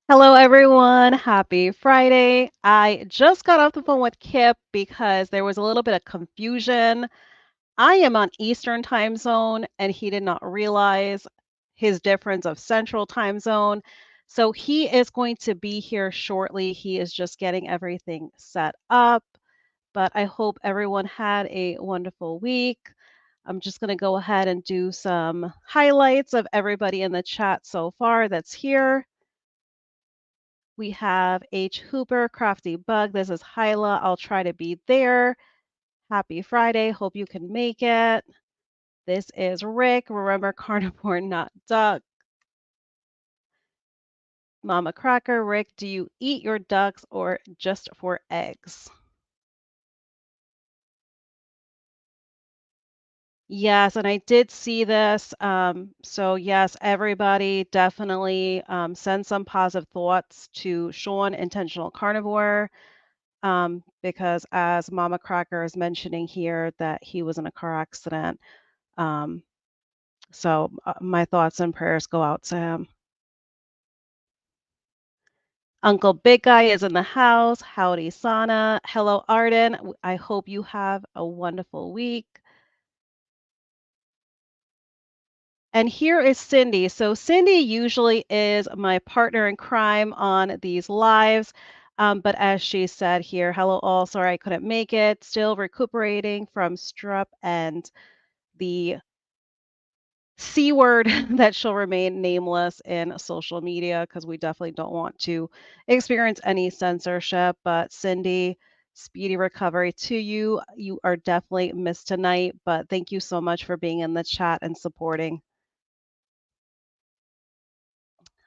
Hello, everyone. Happy Friday. I just got off the phone with Kipp because there was a little bit of confusion. I am on Eastern time zone, and he did not realize his difference of Central time zone. So he is going to be here shortly. He is just getting everything set up, but I hope everyone had a wonderful week. I'm just going to go ahead and do some highlights of everybody in the chat so far that's here. We have H. Hooper, Crafty Bug. This is Hyla. I'll try to be there. Happy Friday. Hope you can make it. This is Rick. Remember, carnivore, not duck. Mama Cracker. Rick, do you eat your ducks or just for eggs? Yes, and I did see this. So yes, everybody definitely send some positive thoughts to Sean, Intentional Carnivore. Because as Mama Cracker is mentioning here that he was in a car accident. Um, so my thoughts and prayers go out to him. Uncle Big Guy is in the house. Howdy, Sana. Hello, Arden. I hope you have a wonderful week. And here is Cindy. So Cindy usually is my partner in crime on these lives. But as she said here, hello all, sorry I couldn't make it. Still recuperating from strep and the C word that shall remain nameless in social media because we definitely don't want to experience any censorship. But Cindy, speedy recovery to you. You are definitely missed tonight, but thank you so much for being in the chat and supporting.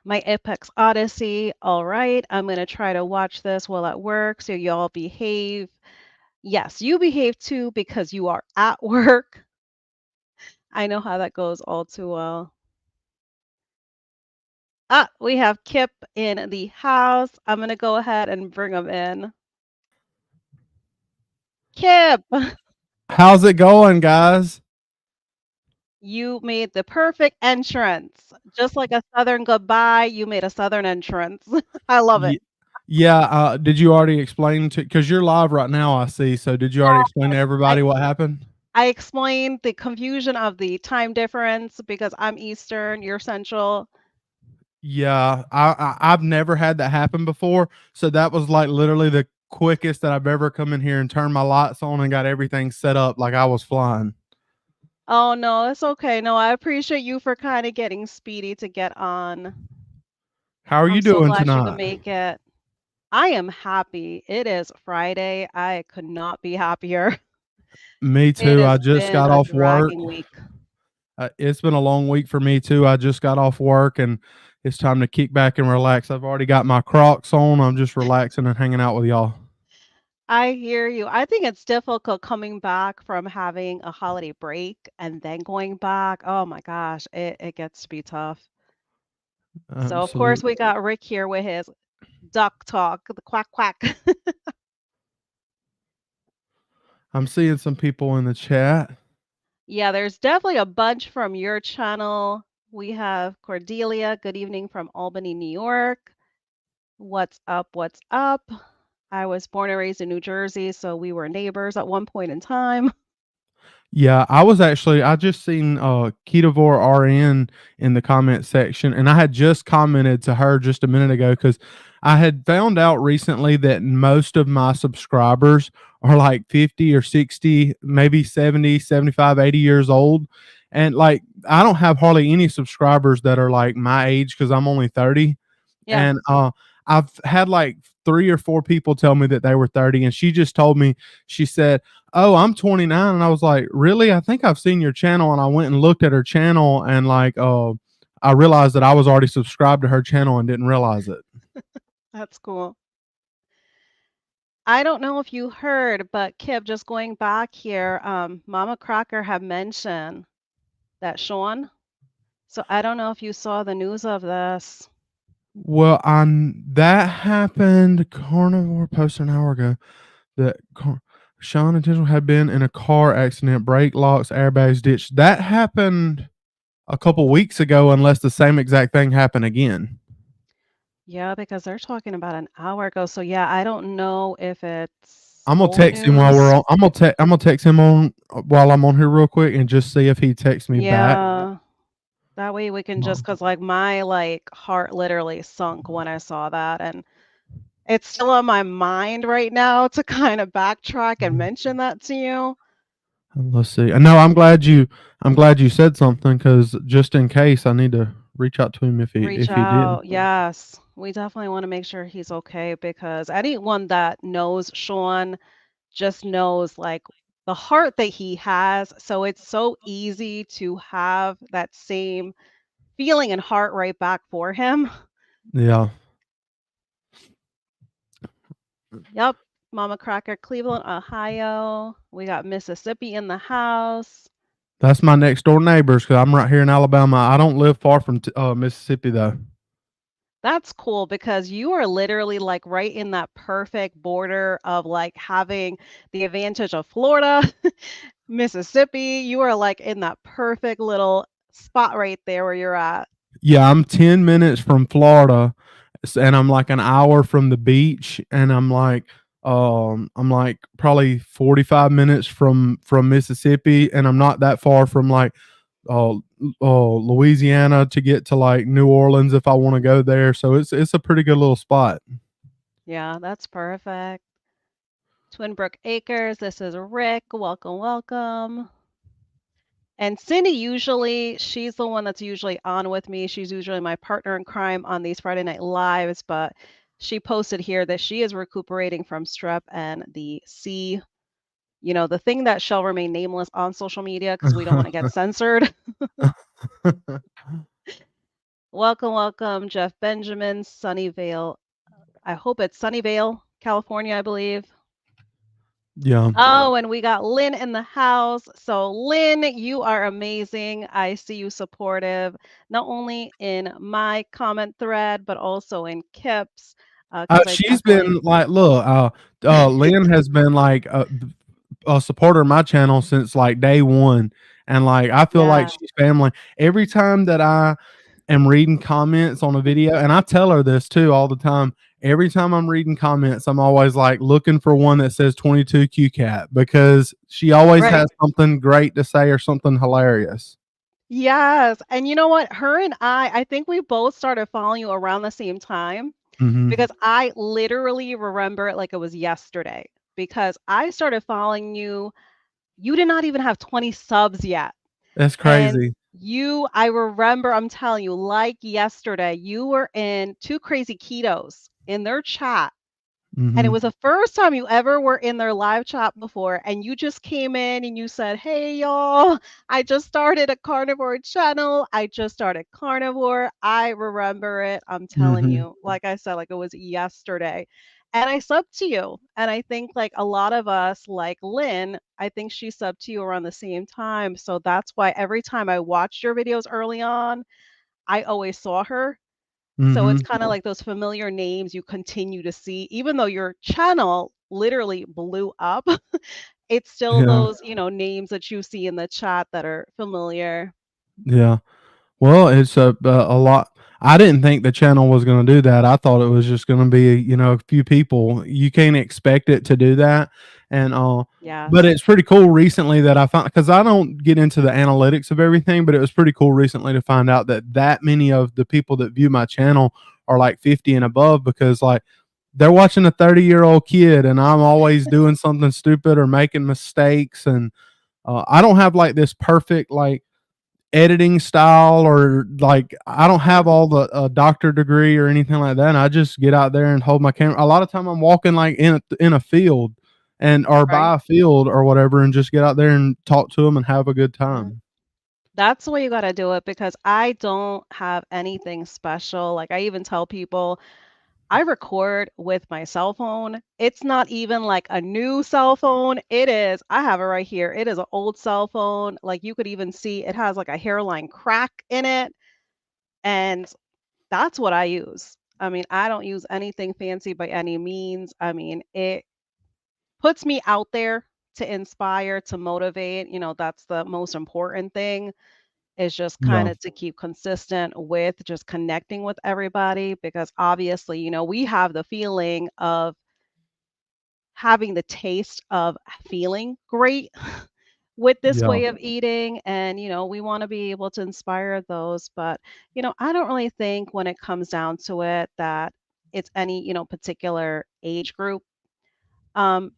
My Apex Odyssey. All right, I'm going to try to watch this while at work so y'all behave. Yes, you behave too because you are at work. I know how that goes all too well. We have Kipp in the house. I'm going to go ahead and bring him in. Kipp, How's it going, guys? you made the perfect entrance. Just like a Southern goodbye, you made a Southern entrance. I love it. Ye- Yeah, did you already explain to, because you're live right now, I see. So did you already explain to Yes, everybody what happened? I explained the confusion of the time difference because I'm Eastern, you're Central. Yeah, I've never had that happen before. So that was like literally the quickest that I've ever come in here and turned my lights on and got everything set up like I was flying. Oh, no, it's okay. No, I appreciate you for kind of getting speedy to get on. How are I'm you so doing glad you could tonight? make it. I am happy. It is Friday. I could not be happier. Me It too. I has just been got a off work. dragging week. It's been a long week for me too. I just got off work and it's time to kick back and relax. I've already got my Crocs on. I'm just relaxing and hanging out with y'all. I hear you. I think it's difficult coming back from having a holiday break and then going back. Oh my gosh, it gets to be tough. So of course we Absolutely. got Rick here with his duck talk, the quack quack. I'm seeing some people in the chat. Yeah, there's definitely a bunch from your channel. We have Cordelia, good evening from Albany, New York. What's up? What's up? I was born and raised in New Jersey, so we were neighbors at one point in time. Yeah, I just seen Ketavore RN in the comment section, and I had just commented to her just a minute ago because I had found out recently that most of my subscribers are like 50 or 60, maybe 70, 75, 80 years old. And like I don't have hardly any subscribers that are like my age because I'm only 30. Yeah. And I've had like three or four people tell me that they were 30, and she just told me, she said, "Oh, I'm 29." And I was like, "Really? I think I've seen your channel." And I went and looked at her channel, and like I realized that I was already subscribed to her channel and didn't realize it. That's cool. I don't know if you heard, but Kip, just going back here, Mama Crocker had mentioned that Sean. So I don't know if you saw the news of this. Well, on that happened. Carnivore posted an hour ago that Sean Intentional had been in a car accident, brake locks, airbags ditched. That happened a couple weeks ago, unless the same exact thing happened again. Yeah, because they're talking about an hour ago. So yeah, I don't know if it's I'm gonna old text him while we're news. on. I'm gonna text him on while I'm on here real quick and just see if he texts me back. Yeah, that way we can just, Um, cause like my like heart literally sunk when I saw that, and it's still on my mind right now to kind of backtrack and mention that to you. Let's see. No, I'm glad you said something because just in case, I need to reach out to him Reach if he did. out. Yes. We definitely want to make sure he's okay because anyone that knows Sean just knows like the heart that he has. So it's so easy to have that same feeling and heart right back for him. Yeah, Yep. Mama Cracker, Cleveland, Ohio. We got Mississippi in the house. that's my next door neighbors because I'm right here in Alabama. I don't live far from Mississippi though. That's cool because you are literally like right in that perfect border of like having the advantage of Florida, Mississippi. You are like in that perfect little spot right there where you're at. Yeah, I'm 10 minutes from Florida, and I'm like an hour from the beach, and I'm like probably 45 minutes from Mississippi, and I'm not that far from like uh, Louisiana to get to like New Orleans if I want to go there. So it's a pretty good little spot. Yeah, that's perfect. Twin Brook Acres, this is Rick. Welcome, welcome. And Cindy usually, she's the one that's usually on with me. She's usually my partner in crime on these Friday Night Lives, but she posted here that she is recuperating from strep and the C, the thing that shall remain nameless on social media because we don't want to get censored. Welcome, welcome, Jeff Benjamin, Sunnyvale. I hope it's Sunnyvale, California, I believe. Yeah. Oh, and we got Lynn in the house. So, Lynn, you are amazing. I see you supportive, not only in my comment thread, but also in Kip's, because I She's been definitely, like, look, Lynn has been like a supporter of my channel since like day one, and like I feel like yeah, she's family. Every time that I am reading comments on a video, and I tell her this too all the time. Every time I'm reading comments, I'm always like looking for one that says 22 QCat because she always right. has something great to say or something hilarious. Yes. And you know what? Her and I think we both started following you around the same time Hmm. because I literally remember it like it was yesterday because I started following you. You did not even have 20 subs yet. That's And crazy. I remember, I'm telling you, like yesterday, you were in Two Crazy Ketos in their chat. And it Hmm. was the first time you ever were in their live chat before. And you just came in and you said, "Hey, y'all, I just started a carnivore channel. I just started carnivore." I remember it. I'm telling Hmm. you, like I said, like it was yesterday. And I subbed to you. And I think, like a lot of us, like Lynn, I think she subbed to you around the same time. So that's why every time I watched your videos early on, I always saw her. So it's Hmm. kinda like those familiar names you continue to see, even though your channel literally blew up, it's still Yeah. those, names that you see in the chat that are familiar. Yeah. Well, it's a lot. I didn't think the channel was going to do that. I thought it was just going to be, a few people. You can't expect it to do that, and but Yes. it's pretty cool recently that I found because I don't get into the analytics of everything, but it was pretty cool recently to find out that that many of the people that view my channel are like 50 and above because like they're watching a 30-year-old kid, and I'm always doing something stupid or making mistakes, and I don't have like this perfect like editing style or like I don't have Uh-huh. all the doctor degree or anything like that. And I just get out there and hold my camera. A lot of time I'm walking like in a field and or Right. by a field or whatever and just get out there and talk to them and have a good Yeah. time. That's the way you gotta do it because I don't have anything special. Like, I even tell people I record with my cell phone. It's not even like a new cell phone. I have it right here. It is an old cell phone. Like, you could even see it has like a hairline crack in it. And that's what I use. I mean, I don't use anything fancy by any means. I mean, it puts me out there to inspire, to motivate. That's the most important thing is just kind Yeah. of to keep consistent with just connecting with everybody because obviously, we have the feeling of having the taste of feeling great with this Yeah. way of eating and we want to be able to inspire those but I don't really think when it comes down to it that it's any particular age group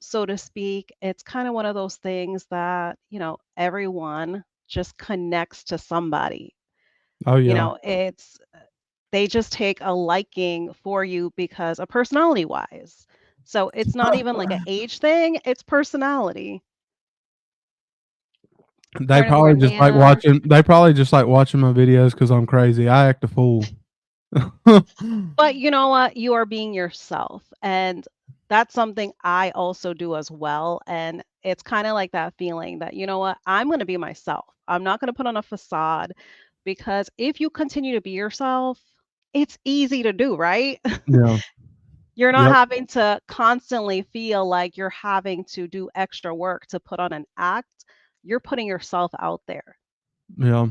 so to speak. It's kind of one of those things that everyone just connects to somebody. Oh, yeah. It's they just take a liking for you because of personality wise. So it's not even like an age thing, it's personality. Carnivore Nana. They probably just like watching my videos because 'cause I'm crazy. I act a fool. But you know what? You are being yourself. And that's something I also do as well. And it's kind of like that feeling that, you know what? I'm going to be myself. I'm not going to put on a facade because if you continue to be yourself, it's easy to do, right? Yeah. You're not Yep. having to constantly feel like you're having to do extra work to put on an act. You're putting yourself out there. Yeah.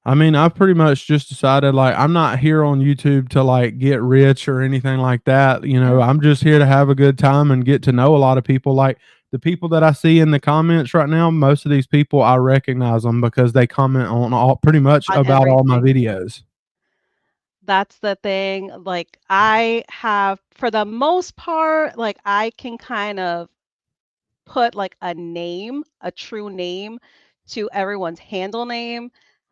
I mean, I've pretty much just decided like I'm not here on YouTube to like get rich or anything like that. Yeah. I'm just here to have a good time and get to know a lot of people. Like the people that I see in the comments right now, most of these people I recognize them because they comment on all pretty much On about all my everything. videos. That's the thing, like, I have for the most part, like, I can kind of put, like, a name, a true name to everyone's handle name,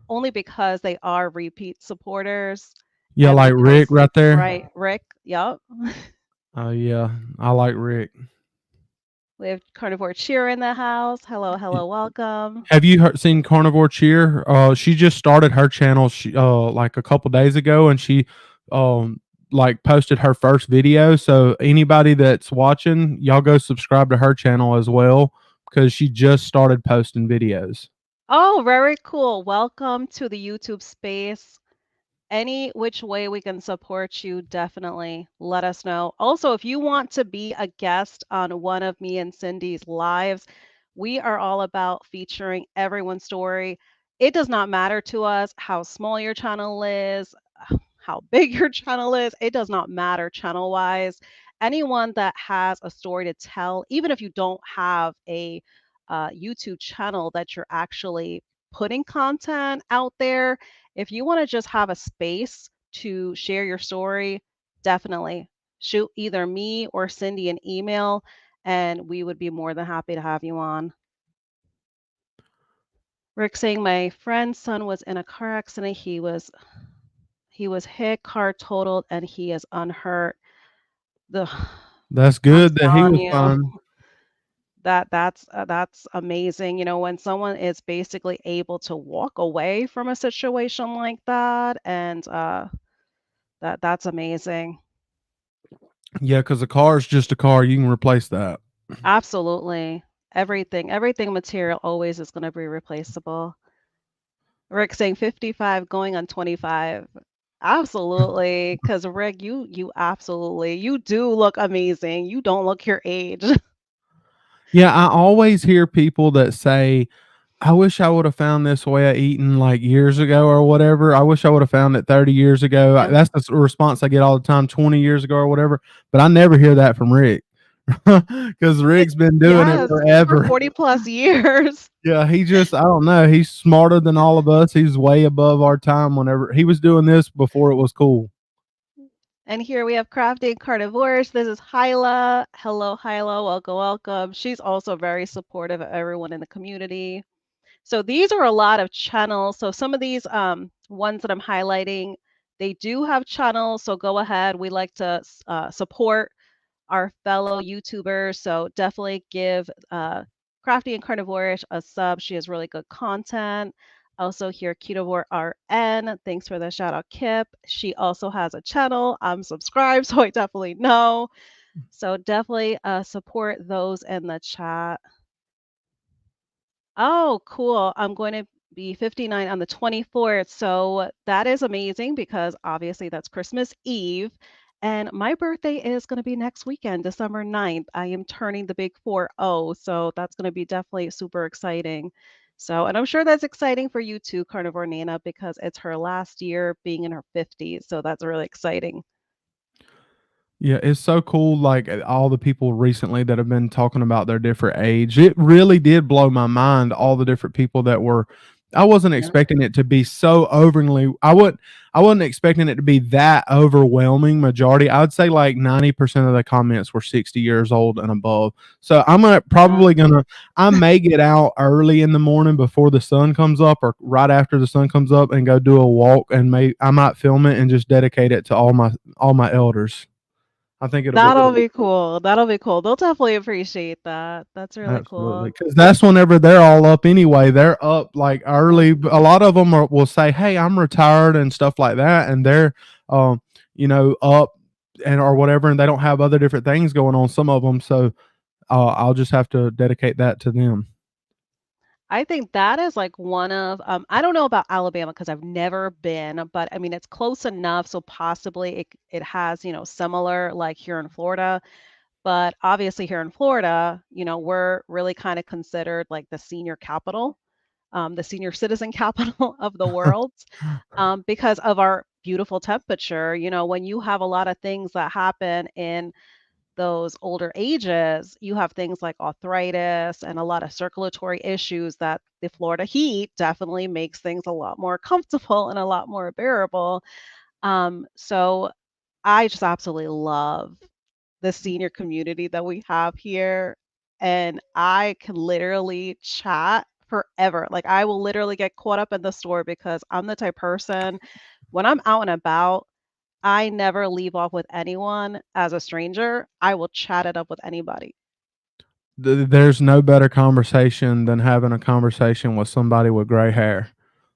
only because they are repeat supporters Yeah, and like Rick because right there. right, Rick, yep. Oh yeah, I like Rick. We have Carnivore Cheer in the house. Hello, hello, welcome. Have you seen Carnivore Cheer? She just started her channel like a couple days ago, and she um like posted her first video. So anybody that's watching, y'all go subscribe to her channel as well because she just started posting videos. Oh, very cool. Welcome to the YouTube space. Any which way we can support you, definitely let us know. Also, if you want to be a guest on one of me and Cindy's lives, we are all about featuring everyone's story. It does not matter to us how small your channel is, how big your channel is. It does not matter channel wise. Anyone that has a story to tell, even if you don't have a YouTube channel that you're actually putting content out there, if you want to just have a space to share your story, definitely shoot either me or Cindy an email, and we would be more than happy to have you on. Rick saying my friend's son was in a car accident. He was hit, car totaled, and he is unhurt. The That's I'm good that he telling was you fine. that's amazing. When someone is basically able to walk away from a situation like that, and that's amazing. Yeah, because a car is just a car. You can replace that. Absolutely. Everything material always is going to be replaceable. Rick saying 55 going on 25. Absolutely, because Rick, you absolutely you do look amazing. You don't look your age. Yeah, I always hear people that say, I wish I would have found this way of eating like years ago or whatever. I wish I would have found it 30 years ago. Yeah. That's the response I get all the time, 20 years ago or whatever. But I never hear that from Rick because Rick's been doing it Yes, for forever. 40 plus years. Yeah, I don't know. He's smarter than all of us. He's way above our time whenever he was doing this before it was cool. And here we have Crafting Carnivores. This is Hyla. Hello, Hyla. Welcome, welcome. She's also very supportive of everyone in the community. So these are a lot of channels. So some of these ones that I'm highlighting, they do have channels. So go ahead. We like to support our fellow YouTubers. So definitely give Crafty and Carnivore a sub. She has really good content. Also here, Ketovore RN. Thanks for the shout out, Kipp. She also has a channel. I'm subscribed, so I definitely know. So definitely support those in the chat. Oh, cool. I'm going to be 59 on the 24th. So that is amazing because obviously that's Christmas Eve. And my birthday is going to be next weekend, December 9th. I am turning the big 40. So that's going to be definitely super exciting. So, and I'm sure that's exciting for you too, Carnivore Nana, because it's her last year being in her 50s. So that's really exciting. Yeah, it's so cool. Like all the people recently that have been talking about their different age, it really did blow my mind. All the different people that were, I wasn't Yeah. expecting it to be so overly. I wasn't expecting it to be that overwhelming majority. I would say like 90% of the comments were 60 years old and above. So I'm gonna Yeah. probably gonna. I may get out early in the morning before the sun comes up, or right after the sun comes up, and go do a walk. And I might film it and just dedicate it to all my elders. I think it'll be That'll cool. be cool. That'll be cool. They'll definitely appreciate that. That's really Absolutely, cool. because that's whenever they're all up anyway. They're up like Yeah. early. A lot of them will say, "Hey, I'm retired" and stuff like that, and they're, um, up and or whatever, and they don't have other different things going on. Some of them, so I'll just have to dedicate that to them. I think that is like one of I don't know about Alabama because I've never been, but I mean it's close enough, so possibly it has, similar like here in Florida. But obviously here in Florida, we're really kind of considered like the senior capital, the senior citizen capital of the world, because of our beautiful temperature. When you have a lot of things that happen in those older ages, you have things like arthritis and a lot of circulatory issues that the Florida heat definitely makes things a lot more comfortable and a lot more bearable. So I just absolutely love the senior community that we have here. And I can literally chat forever. Like I will literally get caught up in the store because I'm the type person when I'm out and about, I never leave off with anyone as a stranger. I will chat it up with anybody. There's no better conversation than having a conversation with somebody with gray hair.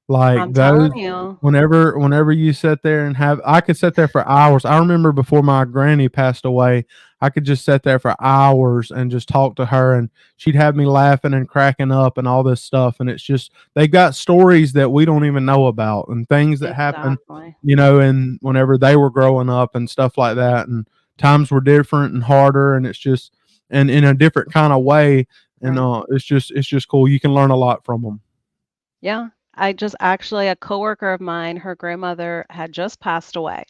Like I'm those telling you. whenever you sit there and have I could sit there for hours. I remember before my granny passed away, I could just sit there for hours and just talk to her, and she'd have me laughing and cracking up and all this stuff, and it's just they got stories that we don't even know about and things that happen, Exactly. and whenever they were growing up and stuff like that, and times were different and harder, and it's just and in a different kind of way, and Right. it's just cool. You can learn a lot from them. Yeah. I just actually, a coworker of mine, her grandmother had just passed away.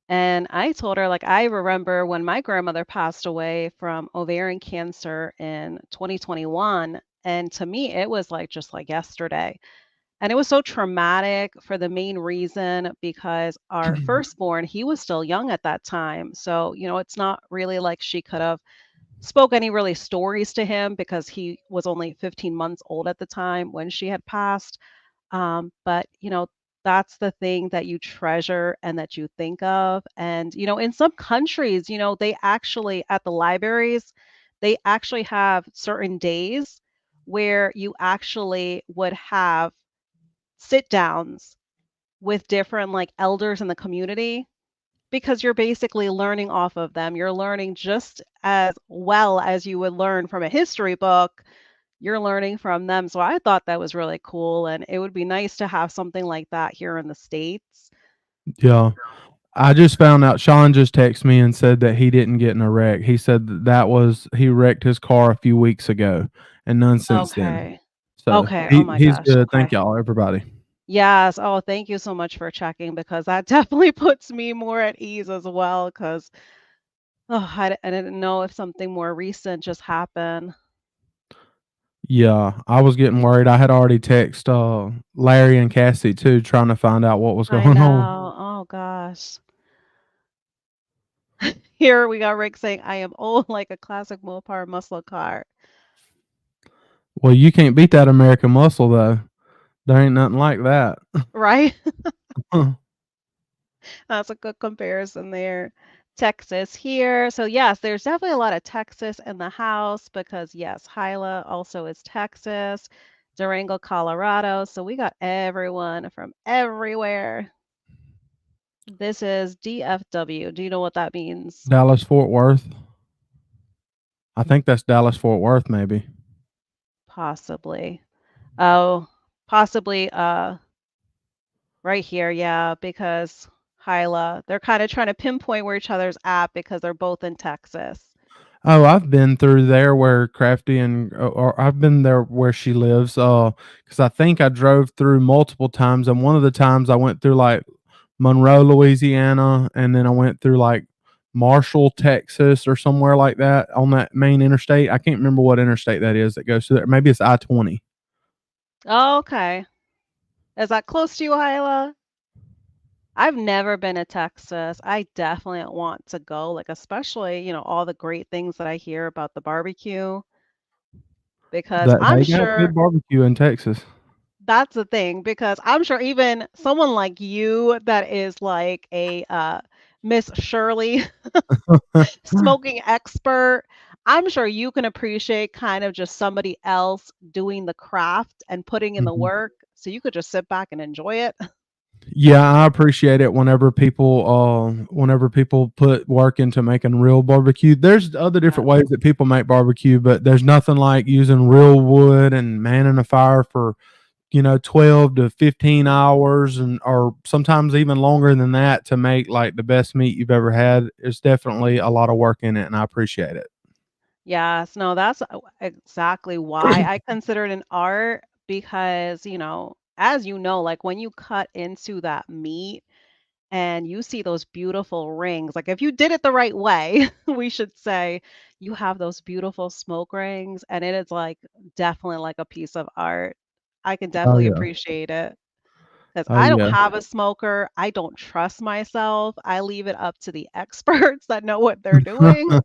And I told her, like, I remember when my grandmother passed away from ovarian cancer in 2021. And to me, it was like just like yesterday. And it was so traumatic for the main reason because our firstborn, he was still young at that time. So, it's not really like she could have spoke any really stories to him because he was only 15 months old at the time when she had passed. But, that's the thing that you treasure and that you think of. And, in some countries, they actually, at the libraries, they actually have certain days where you actually would have sit downs with different like elders in the community because you're basically learning off of them. You're learning just as well as you would learn from a history book. You're learning from them. So I thought that was really cool. And it would be nice to have something like that here in the States. Yeah. I just found out Sean just texted me and said that he didn't get in a wreck. He said that was he wrecked his car a few weeks ago and none since then. Okay. So Okay. Oh my he's gosh. good. Thank Okay. y'all, everybody. Yes. Oh, thank you so much for checking because that definitely puts me more at ease as well. Because I didn't know if something more recent just happened. Yeah, I was getting worried. I had already texted Larry and Cassie too, trying to find out what was I going on. know. Oh gosh. Here we got Rick saying, I am old like a classic Mopar muscle car. Well, you can't beat that American muscle though. There ain't nothing like that. Right? That's a good comparison there. Texas here. So yes, there's definitely a lot of Texas in the house because yes, Hyla also is Texas, Durango, Colorado. So we got everyone from everywhere. This is DFW. Do you know what that means? Dallas Fort Worth. I think that's Dallas Fort Worth, maybe. Possibly. Oh, possibly right here, yeah, because Hyla, they're kind of trying to pinpoint where each other's at because they're both in Texas. Oh, I've been through there where Crafty and or I've been there where she lives. Because I think I drove through multiple times, and one of the times I went through like Monroe, Louisiana, and then I went through like Marshall, Texas, or somewhere like that on that main interstate. I can't remember what interstate that is that goes through there. Maybe it's I-20. Oh, okay. Is that close to you, Hyla? I've never been to Texas. I definitely want to go, like especially, all the great things that I hear about the barbecue because That I'm they got good sure barbecue in Texas. that's the thing because I'm sure even someone like you that is like a Miss Shirley smoking expert, I'm sure you can appreciate kind of just somebody else doing the craft and putting in the Mhm. work so you could just sit back and enjoy it. Yeah, I appreciate it whenever people put work into making real barbecue. There's other different Yes. ways that people make barbecue, but there's nothing like using real wood and manning a fire for 12 to 15 hours and or sometimes even longer than that to make like the best meat you've ever had. It's definitely a lot of work in it and I appreciate it. Yes, no, that's exactly why I consider it an art because, as you know, like when you cut into that meat and you see those beautiful rings, like if you did it the right way, we should say you have those beautiful smoke rings and it is like definitely like a piece of art. I can Oh definitely yeah. appreciate it because Oh I don't yeah. have a smoker. I don't trust myself. I leave it up to the experts that know what they're doing.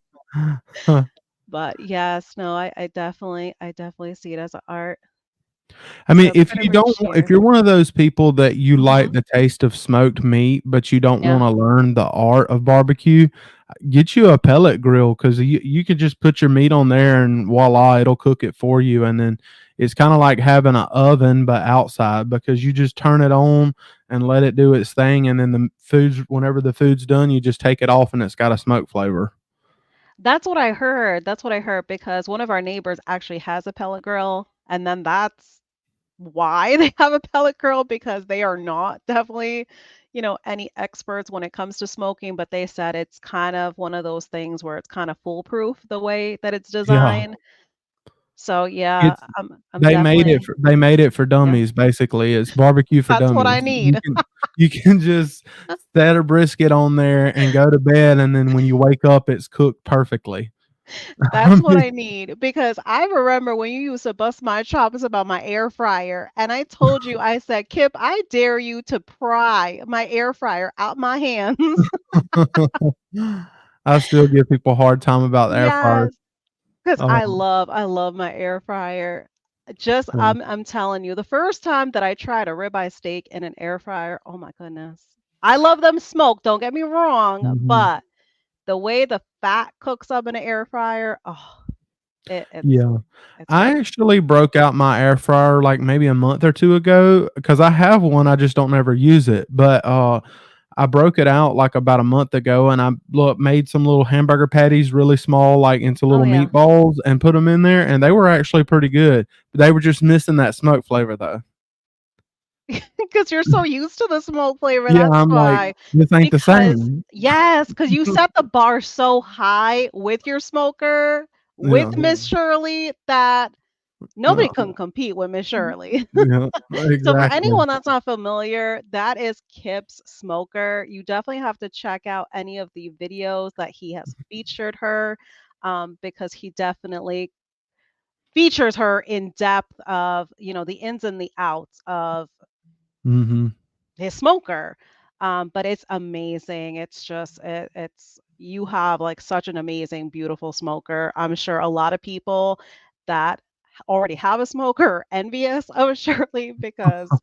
But yes, no, I definitely see it as a art. I mean, So pretty much if here. you're one of those people that you like Mhm. the taste of smoked meat, but you don't Yeah. want to learn the art of barbecue, get you a pellet grill because you could just put your meat on there and voila, it'll cook it for you. And then it's kind of like having an oven but outside because you just turn it on and let it do its thing. And then whenever the food's done, you just take it off and it's got a smoke flavor. That's what I heard. That's what I heard because one of our neighbors actually has a pellet grill, and then that's why they have a pellet grill because they are not definitely, any experts when it comes to smoking, but they said it's kind of one of those things where it's kind of foolproof the way that it's Yeah. designed. So yeah, It's I'm definitely they made it for yeah, dummies, basically. It's barbecue for that's what I dummies. need. You can just set a brisket on there and go to bed, and then when you wake up, it's cooked perfectly. I That's what mean I need because I remember when you used to bust my chops about my air fryer, and I told you, I said, Kip, I dare you to pry my air fryer out my hands. I still give people a hard time about the air fryer. Yes, because Um, I love my air fryer. Just yeah. I'm telling you, the first time that I tried a ribeye steak in an air fryer, oh my goodness. I love them smoked, don't get me wrong, Mhm. but the way the fat cooks up in an air fryer, oh, it, it's Yeah. it's I great. actually broke out my air fryer, like, maybe a month or 2 ago because I have one, I just don't ever use it, but, I broke it out like about a month ago and I made some little hamburger patties really small, like into Oh little yeah. meatballs and put them in there and they were actually pretty good. They were just missing that smoke flavor though. Because you're so used to the smoke flavor, Yeah, that's I'm like, why. this ain't the Because same. yes, because you set the bar so high with your smoker, Yeah, with Miss Shirley, that nobody yeah, can compete with Miss Shirley. yeah, So for exactly. anyone that's not familiar, that is Kip's smoker. You definitely have to check out any of the videos that he has featured her, because he definitely features her in depth of, the ins and the outs of Mhm. his smoker. But it's amazing. It's just it's you have like such an amazing, beautiful smoker. I'm sure a lot of people that already have a smoker are envious of Shirley because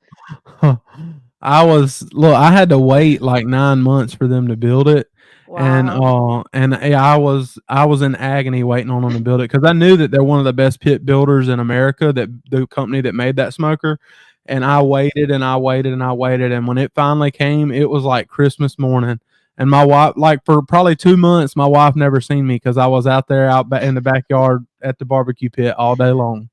I had to wait like 9 months for them to build it, wow. yeah, I was in agony waiting on them to build it because I knew that they're one of the best pit builders in America, that the company that made that smoker, and I waited and I waited and I waited, and when it finally came, it was like Christmas morning, and my wife like, for probably 2 months, my wife never seen me because I was out there in the backyard at the barbecue pit all day long.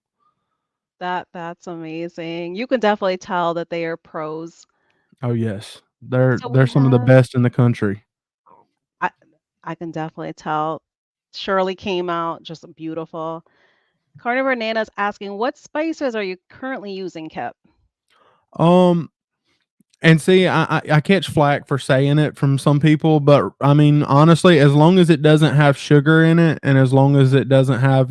That's amazing. You can definitely tell that they are pros. Oh, yes. So They're some of the yes, best in the country. I I can definitely tell. Shirley came out, just beautiful. Carnivore Nana's asking, what spices are you currently using, Kip? Um, And see, I catch flack for saying it from some people, but I mean, honestly, as long as it doesn't have sugar in it, and as long as it doesn't have,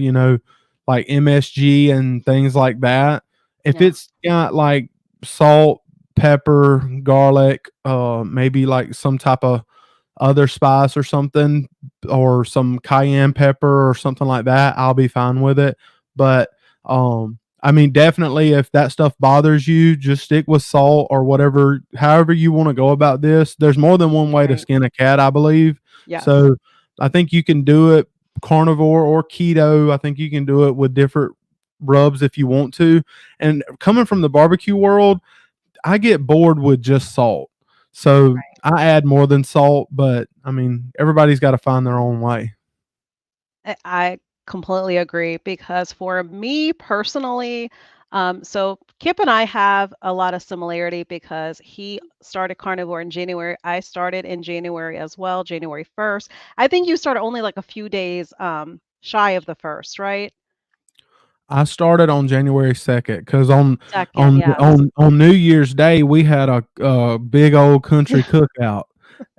like MSG and things like that, if Yeah, it's got like salt, pepper, garlic, maybe like some type of other spice or something, or some cayenne pepper or something like that, I'll be fine with it. But I mean, definitely, if that stuff bothers you, just stick with salt or whatever, however you want to go about this. There's more than one way to right. skin a cat, I believe. Yes, So I think you can do it carnivore or keto. I think you can do it with different rubs if you want to. And coming from the barbecue world, I get bored with just salt. So I add more than salt, but I mean, everybody's got to find their own way. I completely agree because for me personally, so Kip and I have a lot of similarity because he started carnivore in January. I started in January as well, January 1st. I think you started only like a few days shy of the first, right? I started on January 2nd because Second, yes. on New Year's Day we had a big old country cookout,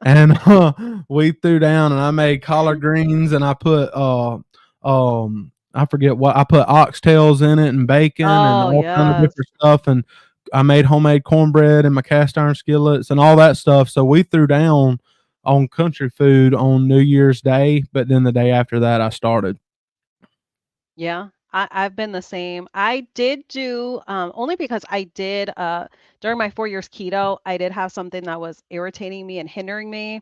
and we threw down, and I made collard greens, and I put I forget what I put, oxtails in it and bacon and Oh, all kind of yes. different stuff, and I made homemade cornbread in my cast iron skillets and all that stuff. So we threw down on country food on New Year's Day, but then the day after that I started. Yeah, I've been the same. I did do only because I did during my 4 years keto, I did have something that was irritating me and hindering me.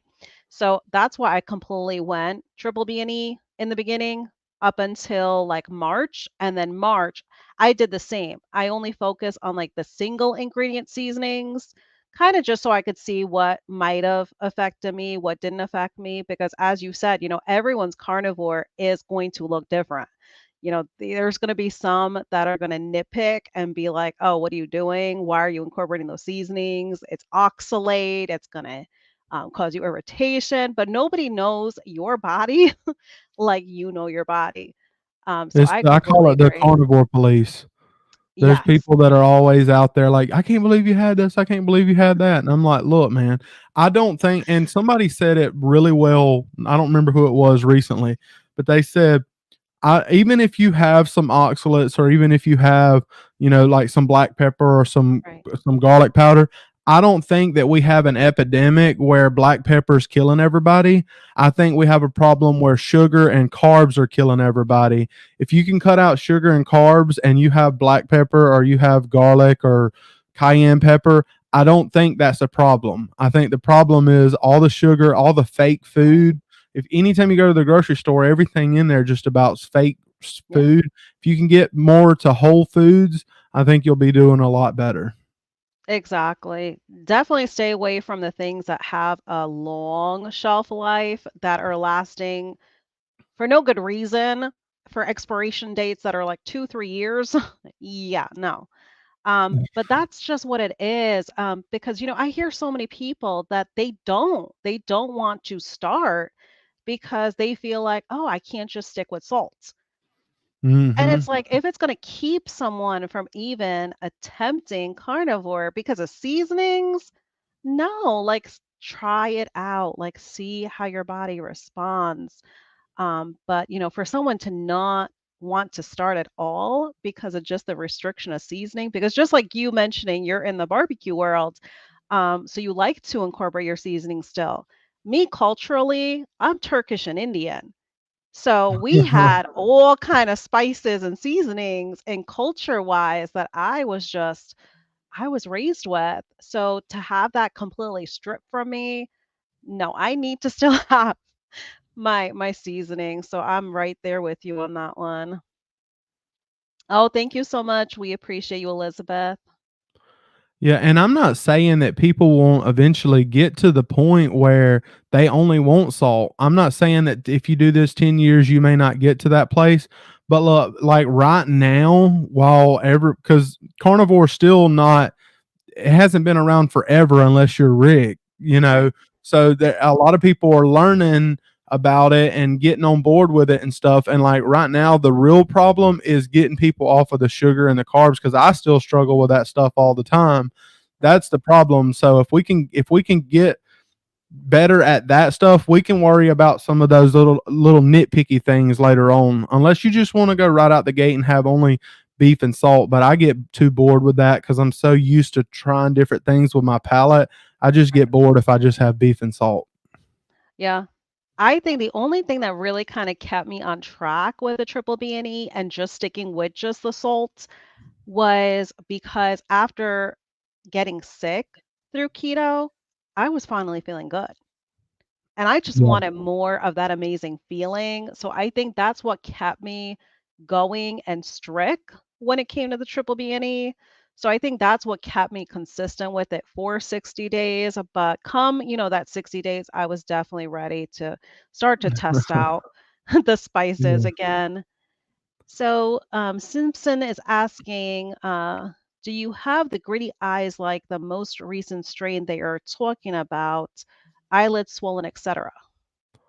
So that's why I completely went triple B&E in the beginning up until like March. And then March, I did the same. I only focus on like the single ingredient seasonings, kind of just so I could see what might have affected me, what didn't affect me. Because as you said, everyone's carnivore is going to look different. There's going to be some that are going to nitpick and be like, oh, what are you doing? Why are you incorporating those seasonings? It's oxalate. It's going to cause you irritation, but nobody knows your body like you know your body. So It's I I call completely it the agree. carnivore police. There's Yes, people that are always out there like, "I can't believe you had this. I can't believe you had that." And I'm like, "Look, man, I don't think," and somebody said it really well. I don't remember who it was recently, but they said, even if you have some oxalates, or even if you have, like some black pepper or right. some garlic powder, I don't think that we have an epidemic where black pepper is killing everybody. I think we have a problem where sugar and carbs are killing everybody. If you can cut out sugar and carbs and you have black pepper or you have garlic or cayenne pepper, I don't think that's a problem. I think the problem is all the sugar, all the fake Right. food. If anytime you go to the grocery store, everything in there just about fake Yeah. food. If you can get more to whole foods, I think you'll be doing a lot better. Exactly. Definitely stay away from the things that have a long shelf life that are lasting for no good reason, for expiration dates that are like 2, 3 years. Yeah, no. But that's just what it is. Because I hear so many people that they don't want to start because they feel like, oh, I can't just stick with salt. And Hmm. it's like if it's gonna keep someone from even attempting carnivore because of seasonings, no, like try it out, like see how your body responds. But for someone to not want to start at all because of just the restriction of seasoning, because just like you mentioning, you're in the barbecue world, so you like to incorporate your seasoning still. Me culturally, I'm Turkish and Indian. So we had all kind of spices and seasonings and culture wise that I was raised with. So to have that completely stripped from me, no, I need to still have my seasoning, so I'm right there with you on that one. Oh, thank you so much. We appreciate you, Elizabeth. Yeah, and I'm not saying that people won't eventually get to the point where they only want salt. I'm not saying that if you do this 10 years, you may not get to that place. But look, like right now, while ever, because carnivore still not, it hasn't been around forever unless you're Rick. Right. So that a lot of people are learning about it and getting on board with it and stuff. And like right now, the real problem is getting people off of the sugar and the carbs because I still struggle with that stuff all the time. That's the problem. So if we can get better at that stuff, we can worry about some of those little nitpicky things later on. Unless you just want to go right out the gate and have only beef and salt, but I get too bored with that because I'm so used to trying different things with my palate. I just get bored if I just have beef and salt. Yeah. I think the only thing that really kind of kept me on track with the triple B&E and just sticking with just the salt was because after getting sick through keto, I was finally feeling good. And I just Yeah. wanted more of that amazing feeling. So I think that's what kept me going and strict when it came to the triple B&E. So I think that's what kept me consistent with it for 60 days. But come, that 60 days, I was definitely ready to start to test out the spices Yeah. again. So Simpson is asking, do you have the gritty eyes like the most recent strain they are talking about, eyelids swollen, etc.? So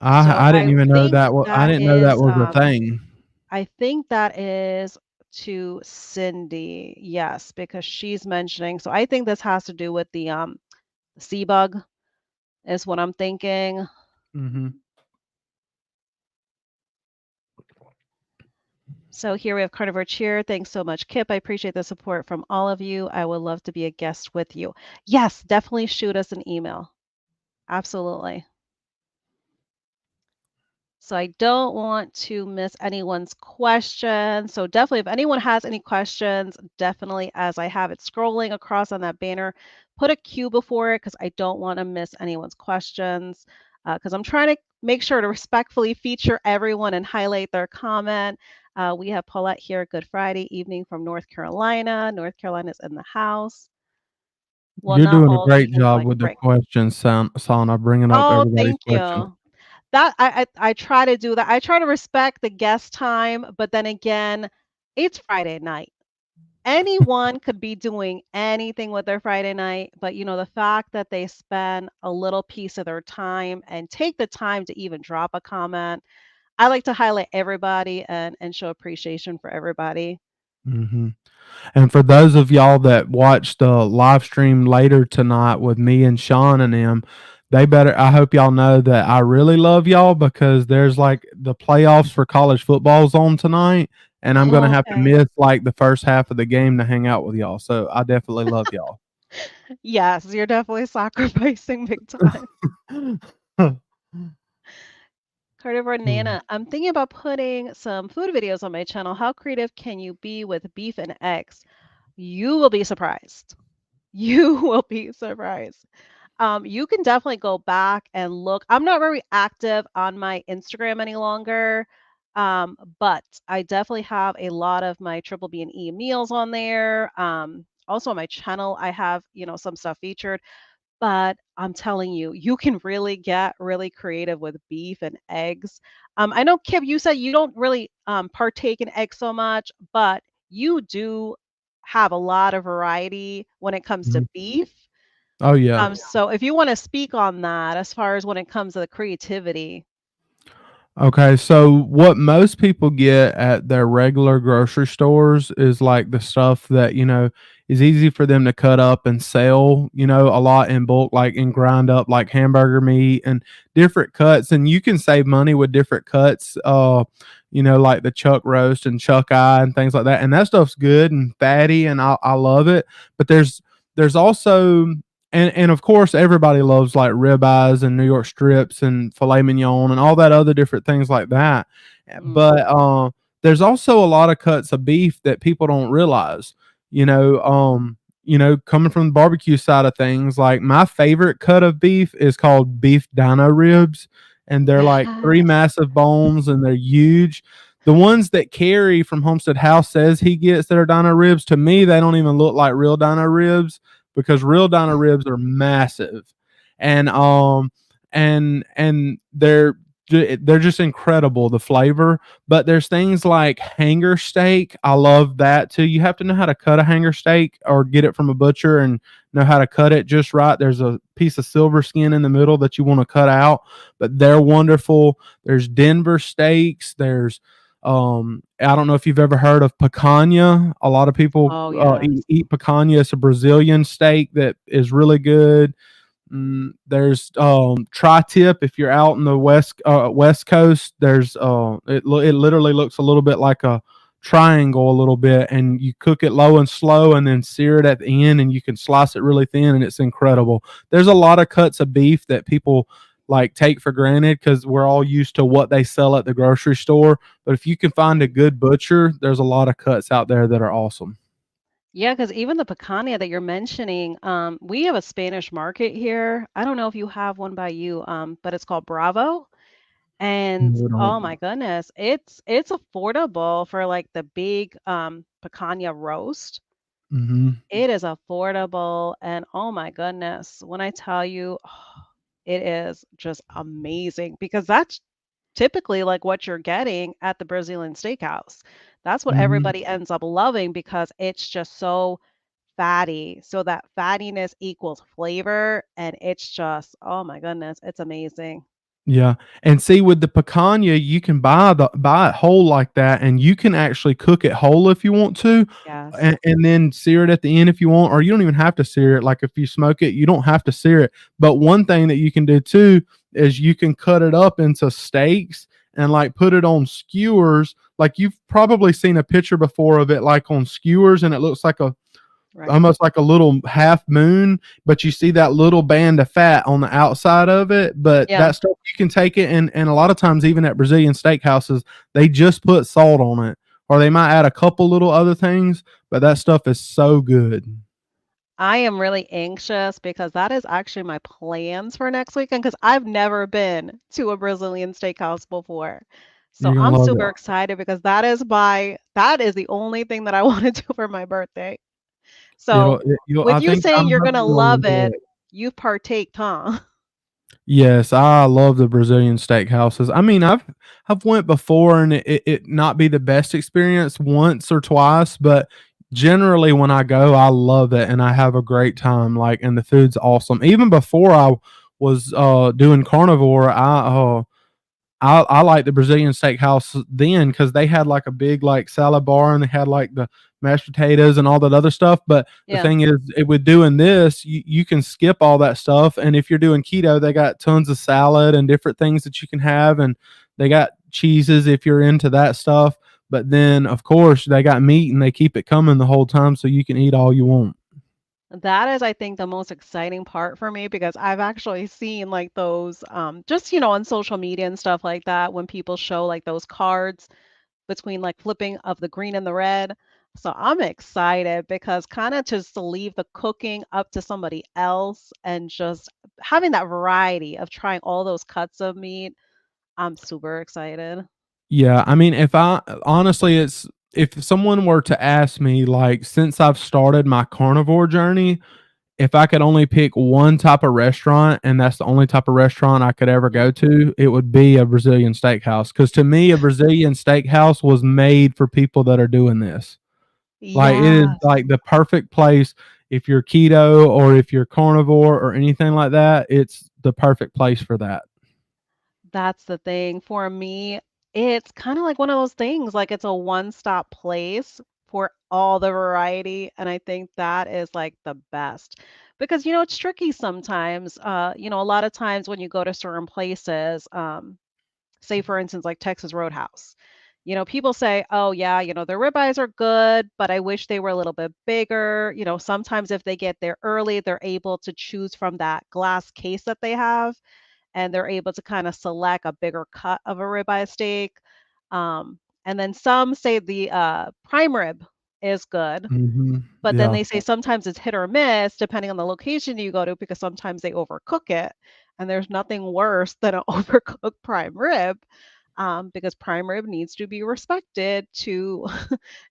I didn't even know that. I didn't know that was a thing. I think that is to Cindy, yes, because she's mentioning. So I think this has to do with the sea bug is what I'm thinking. Hmm. So here we have Carnivore Cheer. Thanks so much, Kipp. I appreciate the support from all of you. I would love to be a guest with you. Yes, definitely shoot us an email. Absolutely. So I don't want to miss anyone's question. So definitely, if anyone has any questions, definitely as I have it scrolling across on that banner, put a Q before it because I don't want to miss anyone's questions. Because I'm trying to make sure to respectfully feature everyone and highlight their comment. We have Paulette here. Good Friday evening from North Carolina. North Carolina's in the house. Well, You're not doing a all great vegans job like with the spring. questions, Sana, bringing up Oh, everybody's thank questions. you. That I try to do that. I try to respect the guest time, but then again, it's Friday night. Anyone could be doing anything with their Friday night, but the fact that they spend a little piece of their time and take the time to even drop a comment, I like to highlight everybody and show appreciation for everybody. Hmm. And for those of y'all that watch the live stream later tonight with me and Sean and them, they better. I hope y'all know that I really love y'all because there's like the playoffs for college football's on tonight, and I'm gonna Oh, have to okay. miss like the first half of the game to hang out with y'all. So I definitely love y'all. Yes, you're definitely sacrificing big time. Carnivore Nana, I'm thinking about putting some food videos on my channel. How creative can you be with beef and eggs? You will be surprised. You will be surprised. You can definitely go back and look. I'm not very active on my Instagram any longer, but I definitely have a lot of my triple B and E meals on there. Also on my channel, I have some stuff featured. But I'm telling you, you can really get really creative with beef and eggs. I know, Kip, you said you don't really partake in eggs so much, but you do have a lot of variety when it comes to Mhm. beef. Oh yeah. So if you want to speak on that as far as when it comes to the creativity. Okay, so what most people get at their regular grocery stores is like the stuff that, is easy for them to cut up and sell, a lot in bulk, like and grind up like hamburger meat and different cuts. And you can save money with different cuts, like the chuck roast and chuck eye and things like that. And that stuff's good and fatty and I love it. But there's also and of course everybody loves like ribeyes and New York strips and filet mignon and all that other different things like that. Mm. But there's also a lot of cuts of beef that people don't realize. Coming from the barbecue side of things, like my favorite cut of beef is called beef dino ribs, and they're like three Yes. massive bones and they're huge. The ones that Carrie from Homestead House says he gets that are dino ribs, to me, they don't even look like real dino ribs because real dino ribs are massive, and and they're they're just incredible, the flavor. But there's things like hanger steak. I love that too. You have to know how to cut a hanger steak or get it from a butcher and know how to cut it just right. There's a piece of silver skin in the middle that you want to cut out, but they're wonderful. There's Denver steaks. There's I don't know if you've ever heard of picanha. A lot of people Oh, yes. eat picanha. It's a Brazilian steak that is really good. There's tri-tip if you're out in the west coast. There's it literally looks a little bit like a triangle a little bit, and you cook it low and slow and then sear it at the end, and you can slice it really thin, and it's incredible. There's a lot of cuts of beef that people like take for granted because we're all used to what they sell at the grocery store, but if you can find a good butcher, there's a lot of cuts out there that are awesome. Yeah, because even the picanha that you're mentioning, we have a Spanish market here. I don't know if you have one by you, but it's called Bravo. And We oh don't. my goodness, it's affordable for like the big picanha roast. Hmm. It is affordable, and oh my goodness, when I tell you, it is just amazing because that's typically like what you're getting at the Brazilian steakhouse. That's what Hmm. everybody ends up loving because it's just so fatty. So that fattiness equals flavor, and it's just, oh my goodness, it's amazing. Yeah, and see with the picanha, you can buy it whole like that, and you can actually cook it whole if you want to, Yes. and then sear it at the end if you want, or you don't even have to sear it. Like if you smoke it, you don't have to sear it. But one thing that you can do too is you can cut it up into steaks and like put it on skewers. Like you've probably seen a picture before of it, like on skewers, and it looks like a Right. almost like a little half moon, but you see that little band of fat on the outside of it. But Yeah. that stuff you can take it and a lot of times even at Brazilian steakhouses, they just put salt on it. Or they might add a couple little other things, but that stuff is so good. I am really anxious because that is actually my plans for next weekend because I've never been to a Brazilian steakhouse before. So You're gonna I'm love super it. excited because that is the only thing that I want to do for my birthday. So You'll with I you think saying I'm you're hoping gonna you'll love enjoy it, it. you've partaked, huh? Yes, I love the Brazilian steakhouses. I mean, I've went before and it not be the best experience once or twice, but generally when I go, I love it and I have a great time. Like, and the food's awesome. Even before I was doing carnivore, I like the Brazilian steakhouse then because they had like a big like salad bar and they had like the mashed potatoes and all that other stuff. But the Yeah. thing is, with doing this, you can skip all that stuff. And if you're doing keto, they got tons of salad and different things that you can have, and they got cheeses if you're into that stuff. But then, of course, they got meat and they keep it coming the whole time, so you can eat all you want. That is, I think, the most exciting part for me because I've actually seen like those just, on social media and stuff like that when people show like those cards between like flipping of the green and the red. So I'm excited because kind of just to leave the cooking up to somebody else and just having that variety of trying all those cuts of meat. I'm super excited. Yeah, I mean, if I honestly, it's if someone were to ask me, like, since I've started my carnivore journey, if I could only pick one type of restaurant and that's the only type of restaurant I could ever Mhm. go to, it would be a Brazilian steakhouse. Because to me, a Brazilian steakhouse was made for people that are doing this. Like, it is Yes. like the perfect place if you're keto or if you're carnivore or anything like that. It's the perfect place for that. That's the thing. For me, it's kind of like one of those things, like it's a one-stop place for all the variety. And I think that is like the best because, it's tricky sometimes. A lot of times when you go to certain places, say for instance, like Texas Roadhouse, people say, oh, yeah, their ribeyes are good, but I wish they were a little bit bigger. Sometimes if they get there early, they're able to choose from that glass case that they have and they're able to kind of select a bigger cut of a ribeye steak. And then some say the prime rib is good, Mhm. but then Yeah. they say sometimes it's hit or miss depending on the location you go to because sometimes they overcook it. And there's nothing worse than an overcooked prime rib because prime rib needs to be respected to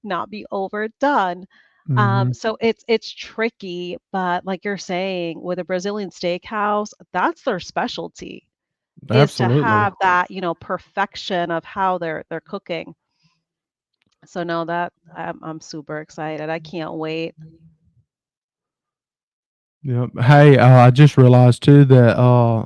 not be overdone. Mhm. So it's tricky, but like you're saying, with a Brazilian steakhouse, that's their specialty. is to Absolutely. have that, perfection of how they're cooking. So no, that I'm super excited. I can't wait. Yep. Hey, I just realized too that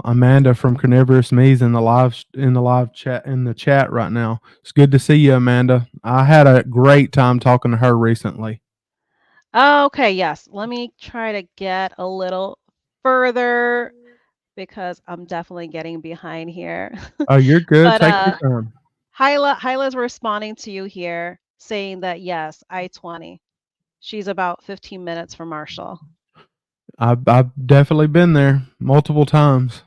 Amanda from Carnivorous Me's in the live chat in the chat right now. It's good to see you, Amanda. I had a great time talking to her recently. Okay, yes. Let me try to get a little further because I'm definitely getting behind here. Oh, you're good. But Take your time. Hyla's responding to you here saying that yes, I-20. She's about 15 minutes from Marshall. I've definitely been there multiple times.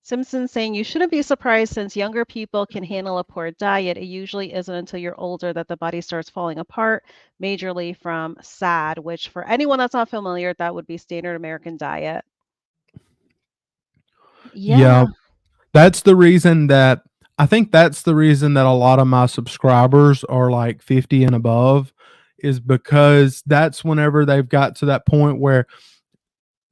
Simpson saying you shouldn't be surprised since younger people can handle a poor diet. It usually isn't until you're older that the body starts falling apart majorly from SAD, which for anyone that's not familiar, that would be standard American diet. Yeah, Yeah, that's the reason that I think that's the reason that a lot of my subscribers are like 50 and above is because that's whenever they've got to that point where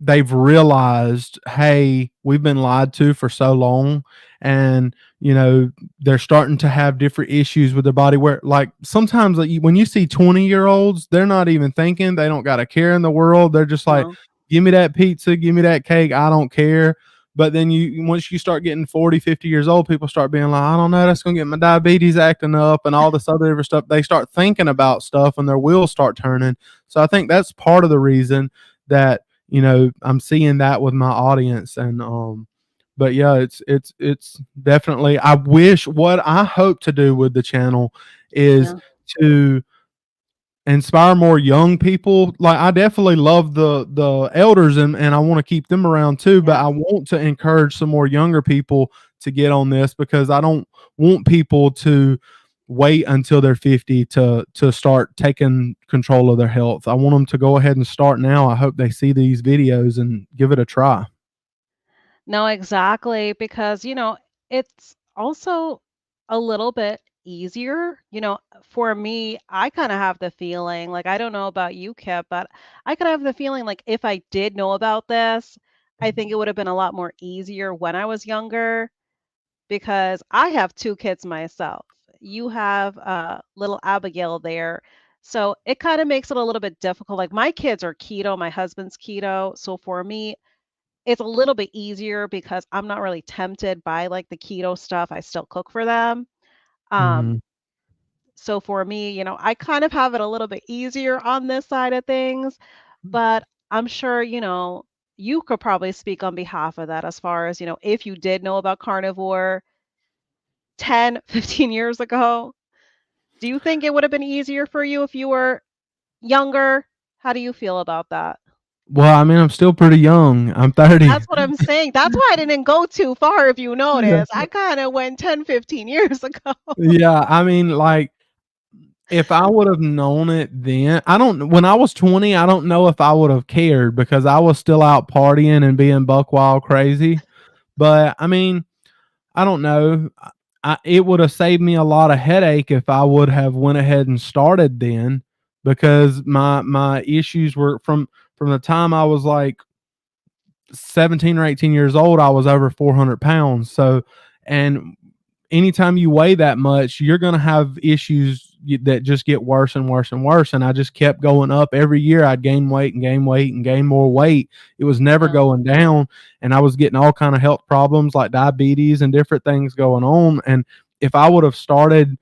they've realized, hey, we've been lied to for so long, and they're starting to have different issues with their body. Where like sometimes like, when you see 20-year olds, they're not even thinking, they don't got a care in the world. They're just like, no. give me that pizza, give me that cake, I don't care. But then once you start getting 40, 50 years old, people start being like, I don't know, that's gonna get my diabetes acting up and all this other different stuff. They start thinking about stuff and their wheels start turning. So I think that's part of the reason that I'm seeing that with my audience. And but yeah, it's definitely, I wish, what I hope to do with the channel is Yeah, to inspire more young people. Like I definitely love the elders, and I want to keep them around too, but yeah. I want to encourage some more younger people to get on this because I don't want people to wait until they're 50 to start taking control of their health. I want them to go ahead and start now. I hope they see these videos and give it a try. No, exactly. Because, it's also a little bit easier. For me, I kind of have the feeling, like, I don't know about you, Kip, but I kind of have the feeling like if I did know about this, I think it would have been a lot more easier when I was younger because I have two kids myself. You have little Abigail there. So it kind of makes it a little bit difficult. Like my kids are keto, my husband's keto. So for me, it's a little bit easier because I'm not really tempted by like the keto stuff. I still cook for them. Um, Mhm. so for me, I kind of have it a little bit easier on this side of things, but I'm sure, you could probably speak on behalf of that as far as, if you did know about carnivore 10, 15 years ago, do you think it would have been easier for you if you were younger? How do you feel about that? Well, I mean, I'm still pretty young. I'm 30. That's what I'm saying. That's why I didn't go too far, if you Yeah. notice. I kind of went 10, 15 years ago. Yeah, I mean, like, if I would have known it then, I don't. When I was 20, I don't know if I would have cared because I was still out partying and being buck wild crazy. But I mean, I don't know. It would have saved me a lot of headache if I would have went ahead and started then, because my issues were from the time I was like 17 or 18 years old. I was over 400 pounds. So, and anytime you weigh that much, you're going to have issues that just get worse and worse and worse. And I just kept going up every year. I'd gain weight and gain weight and gain more weight. It was never Yeah. going down. And I was getting all kind of health problems like diabetes and different things going on. And if I would have started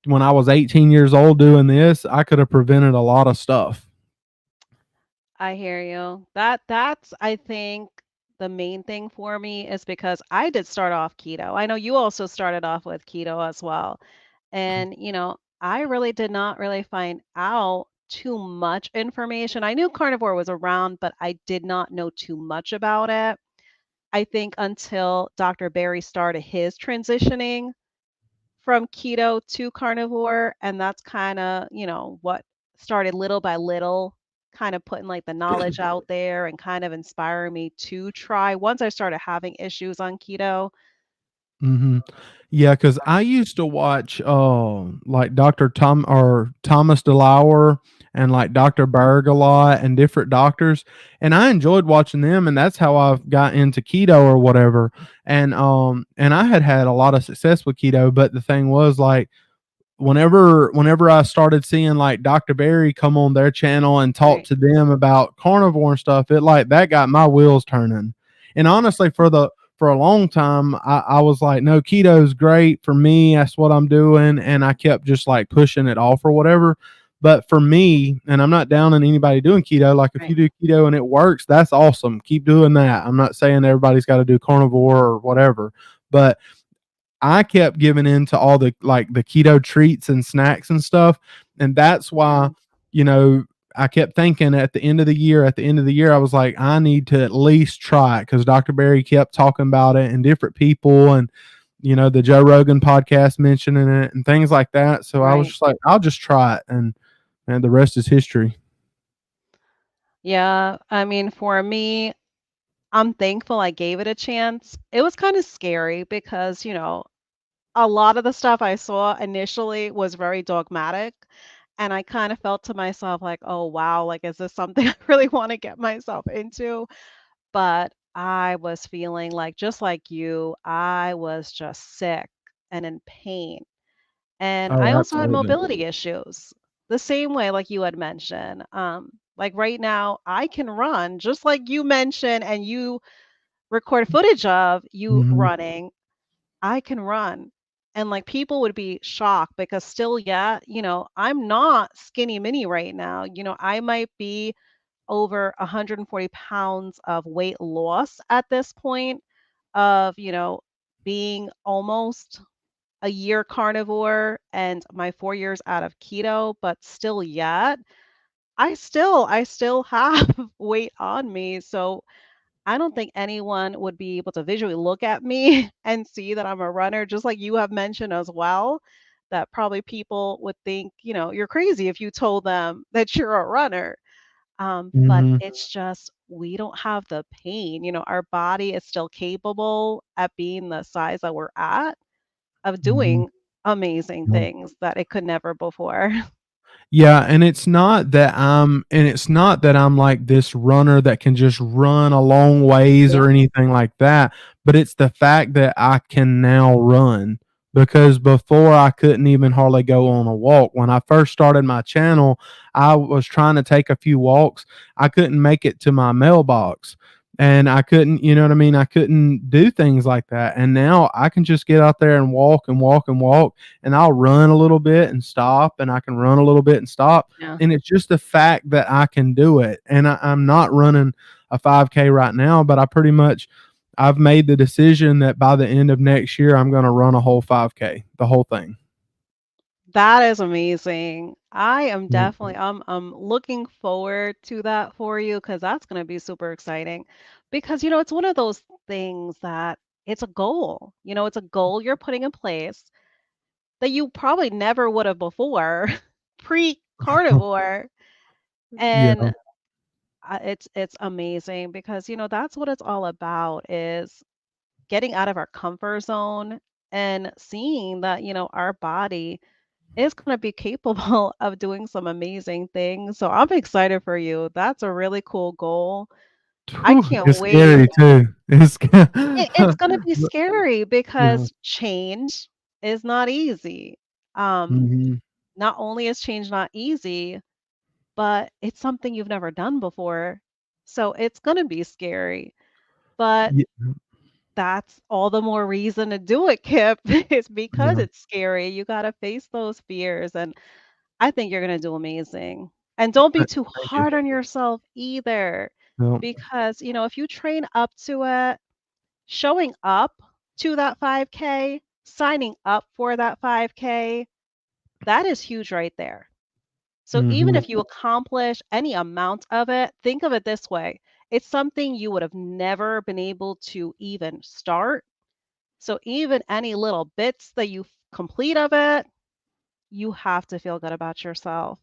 when I was 18 years old doing this, I could have prevented a lot of stuff. I hear you. That's I think the main thing for me is because I did start off keto. I know you also started off with keto as well. And, I really did not really find out too much information. I knew carnivore was around, but I did not know too much about it. I think until Dr. Barry started his transitioning from keto to carnivore, and that's kind of, what started little by little, kind of putting like the knowledge out there and kind of inspiring me to try once I started having issues on keto. Mhm. Yeah, because I used to watch, like Doctor Tom or Thomas DeLauer and like Doctor Berg a lot and different doctors, and I enjoyed watching them, and that's how I've got into keto or whatever. And I had a lot of success with keto, but the thing was like whenever I started seeing like Dr. Barry come on their channel and talk Right, to them about carnivore and stuff, it like that got my wheels turning. And honestly, for a long time, I was like, no, keto's great for me. That's what I'm doing, and I kept just like pushing it off or whatever. But for me, and I'm not down on anybody doing keto. Like if right, you do keto and it works, that's awesome. Keep doing that. I'm not saying everybody's got to do carnivore or whatever, but I kept giving in to all the like the keto treats and snacks and stuff. And that's why, yeah, you know, I kept thinking at the end of the year, I was like, I need to at least try it because Dr. Barry kept talking about it and different people and, the Joe Rogan podcast mentioning it and things like that. So I was right. just like, I'll just try it. And the rest is history. Yeah, I mean, for me, I'm thankful I gave it a chance. It was kind of scary because, a lot of the stuff I saw initially was very dogmatic. And I kind of felt to myself like, oh, wow, like, is this something I really want to get myself into? But I was feeling like, just like you, I was just sick and in pain. And I Oh, also had absolutely. mobility issues the same way, like you had mentioned. Like right now, I can run just like you mentioned, and you record footage of you Hmm. running. I can run. And like people would be shocked because still, yeah, I'm not skinny mini right now. I might be over 140 pounds of weight loss at this point of, being almost a year carnivore and my 4 years out of keto, but still yet, I still have weight on me. So I don't think anyone would be able to visually look at me and see that I'm a runner, just like you have mentioned as well, that probably people would think, you're crazy if you told them that you're a runner. But Hmm. it's just we don't have the pain. Our body is still capable at being the size that we're at of Hmm. doing amazing things that it could never before. Yeah, and it's not that I'm like this runner that can just run a long ways Yeah. or anything like that, but it's the fact that I can now run because before I couldn't even hardly go on a walk. When I first started my channel, I was trying to take a few walks. I couldn't make it to my mailbox. And I couldn't, you know what I mean? I couldn't do things like that. And now I can just get out there and walk and walk and walk and I'll run a little bit and stop, and I can run a little bit and stop. Yeah. And it's just the fact that I can do it. And I'm not running a 5K right now, but I've made the decision that by the end of next year, I'm going to run a whole 5K, the whole thing. That is amazing. I am Yep. definitely I'm looking forward to that for you because that's going to be super exciting. Because it's one of those things that it's a goal. It's a goal you're putting in place that you probably never would have before pre-carnivore. Yeah. And it's amazing because that's what it's all about is getting out of our comfort zone and seeing that our body is going to be capable of doing some amazing things. So I'm excited for you. That's a really cool goal. I Whew, can't it's wait. scary too. It's going to be scary Yeah. because change is not easy. Um, Hmm. Not only is change not easy, but it's something you've never done before. So it's going to be scary. But Yeah. that's all the more reason to do it, Kip. It's because Yeah. it's scary. You got to face those fears. And I think you're gonna do amazing. And don't be too Thank you. hard on yourself either, No. because, if you train up to it, showing up to that 5K, signing up for that 5K, that is huge right there. So even Hmm. if you accomplish any amount of it, think of it this way. It's something you would have never been able to even start. So even any little bits that you complete of it, you have to feel good about yourself.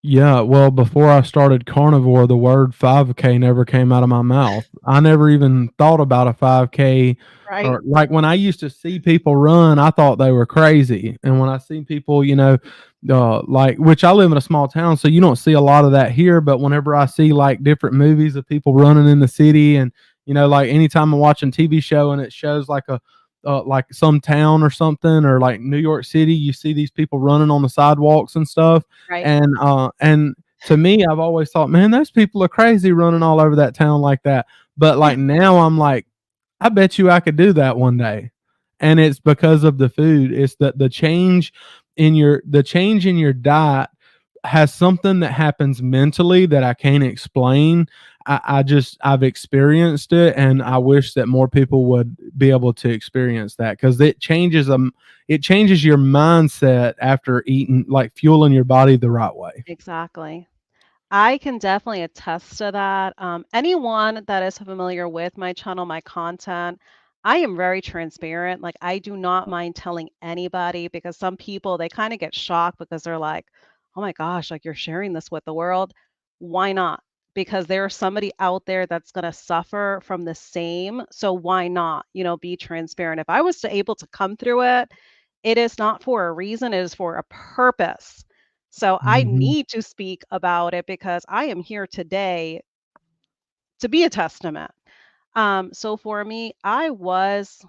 Yeah, well, before I started carnivore, the word 5K never came out of my mouth. I never even thought about a 5K, Right? or like when I used to see people run, I thought they were crazy. And when I see people, like, which I live in a small town, so you don't see a lot of that here. But whenever I see like different movies of people running in the city, and like anytime I'm watching TV show and it shows like a like some town or something, or like New York City, you see these people running on the sidewalks and stuff, Right. and to me, I've always thought, man, those people are crazy running all over that town like that. But like now, I'm like, I bet you I could do that one day. And it's because of the food. It's the change in your diet has something that happens mentally that I can't explain. I've experienced it, and I wish that more people would be able to experience that, because it changes your mindset after eating, like fueling your body the right way. Exactly. I can definitely attest to that. Anyone that is familiar with my channel, my content, I am very transparent. Like, I do not mind telling anybody because some people, they kind of get shocked because they're like, oh my gosh, like you're sharing this with the world. Why not? Because there's somebody out there that's going to suffer from the same. So why not, be transparent? If I was to able to come through it, it is not for a reason, it is for a purpose. So I Hmm. need to speak about it because I am here today to be a testament. So for me, I was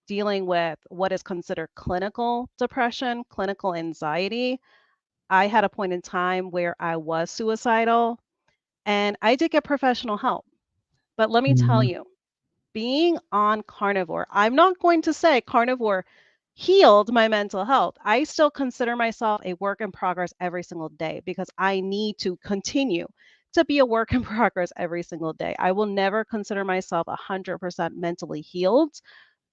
dealing with what is considered clinical depression, clinical anxiety. I had a point in time where I was suicidal and I did get professional help. But let me tell Hmm. you, being on carnivore, I'm not going to say carnivore healed my mental health. I still consider myself a work in progress every single day because I need to continue to be a work in progress every single day. I will never consider myself 100% mentally healed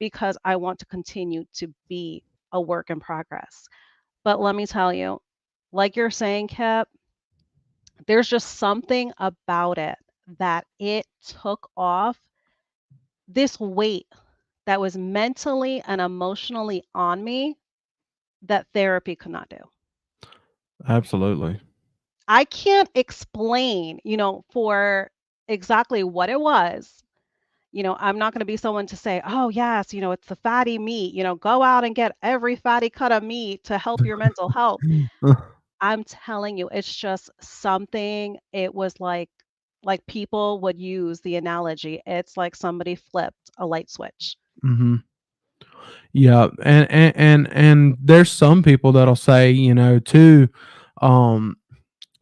because I want to continue to be a work in progress. But let me tell you, like you're saying, Kip, there's just something about it that it took off this weight that was mentally and emotionally on me that therapy could not do. Absolutely. I can't explain, for exactly what it was. I'm not going to be someone to say, oh, yes, it's the fatty meat, go out and get every fatty cut of meat to help your mental health. I'm telling you, it's just something, it was like people would use the analogy. It's like somebody flipped a light switch. Hmm. Yeah, and there's some people that'll say, too, um,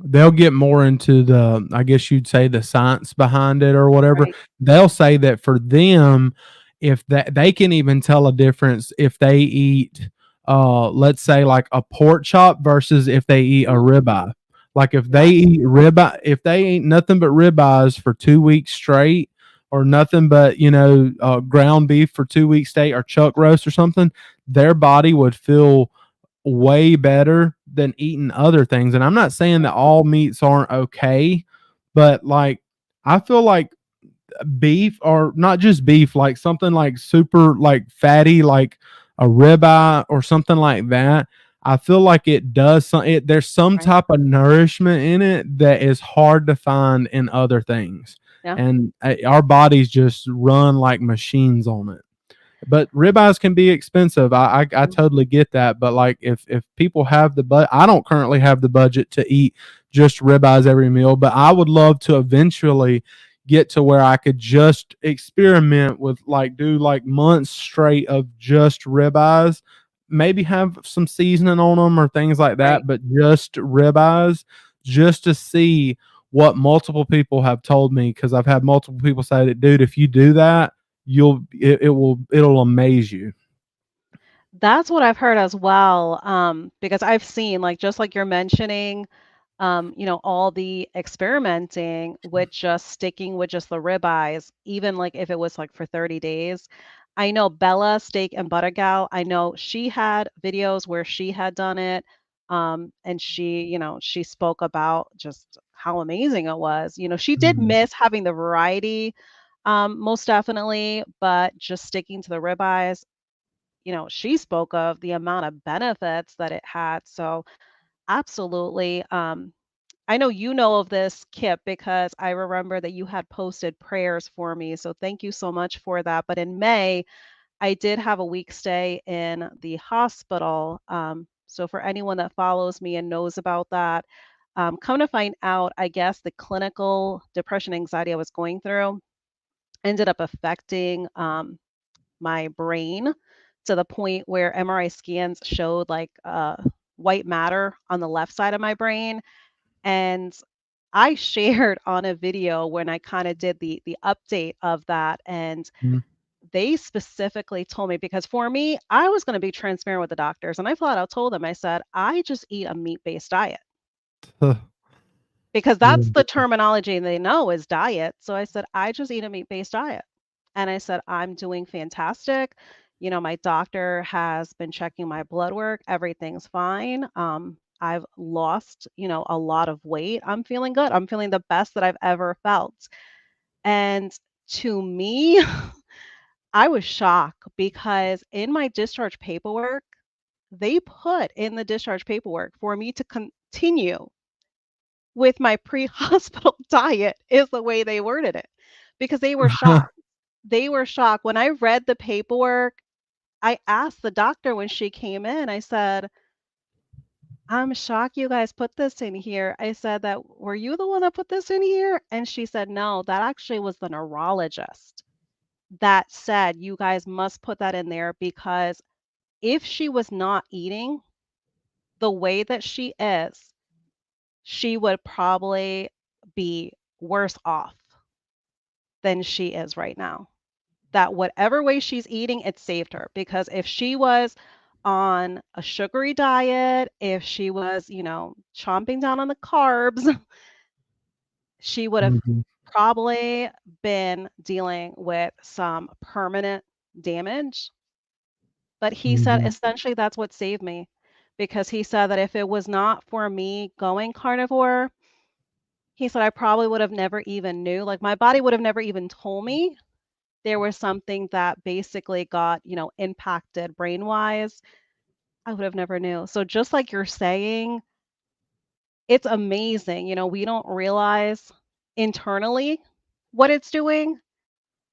they'll get more into the, I guess you'd say, the science behind it or whatever. Right. They'll say that for them, if that they can even tell a difference if they eat, let's say like a pork chop versus if they eat a Mhm. ribeye. Like Yes. if they eat nothing but ribeyes for 2 weeks straight, or nothing but ground beef for 2 weeks straight, or chuck roast or something, their body would feel way better than eating other things. And I'm not saying that all meats aren't okay, but like I feel like beef, or not just beef, like something like super like fatty, like a ribeye or something like that. I feel like it does some. There's some Right. type of nourishment in it that is hard to find in other things, Yeah. and our bodies just run like machines on it. But ribeyes can be expensive. I Mhm. totally get that. But like if people have the I don't currently have the budget to eat just ribeyes every meal, but I would love to eventually get to where I could just experiment with, like, do like months straight of just ribeyes, maybe have some seasoning on them or things like Right. that, but just ribeyes, just to see what multiple people have told me, because I've had multiple people say that, dude, if you do that, it'll amaze you. That's what I've heard as well, because I've seen, like, just like you're mentioning, all the experimenting with just sticking with just the ribeyes, even like if it was like for 30 days. I know Bella Steak and Butter Gal, I know she had videos where she had done it. And she spoke about just how amazing it was. She did Mhm. miss having the variety, most definitely, but just sticking to the ribeyes, she spoke of the amount of benefits that it had. So absolutely. I know you know of this, Kip, because I remember that you had posted prayers for me. So thank you so much for that. But in May, I did have a week stay in the hospital. So for anyone that follows me and knows about that, come to find out, I guess the clinical depression anxiety I was going through ended up affecting my brain to the point where MRI scans showed like white matter on the left side of my brain. And I shared on a video when I kind of did the update of that, and Mhm. they specifically told me because for me, I was going to be transparent with the doctors, and I flat out told them, I said, I just eat a meat-based diet Huh. because that's the Yeah. terminology they know is diet. So I said, I just eat a meat-based diet. And I said, I'm doing fantastic. You know, my doctor has been checking my blood work. Everything's fine. I've lost, a lot of weight. I'm feeling good. I'm feeling the best that I've ever felt. And to me, I was shocked because in my discharge paperwork, they put in the discharge paperwork for me to continue with my pre-hospital diet is the way they worded it because they were shocked. They were shocked. When I read the paperwork, I asked the doctor when she came in, I said, "I'm shocked you guys put this in here." I said that, "Were you the one that put this in here?" And she said, "No, that actually was the neurologist that said you guys must put that in there because if she was not eating the way that she is, she would probably be worse off than she is right now. That whatever way she's eating, it saved her because if she was on a sugary diet, if she was, chomping down on the carbs, she would have Mhm. probably been dealing with some permanent damage. But he said Mhm. essentially that's what saved me because he said that if it was not for me going carnivore, he said I probably would have never even knew. Like my body would have never even told me there was something that basically got, impacted brain-wise. I would have never knew. So just like you're saying, it's amazing. We don't realize internally what it's doing.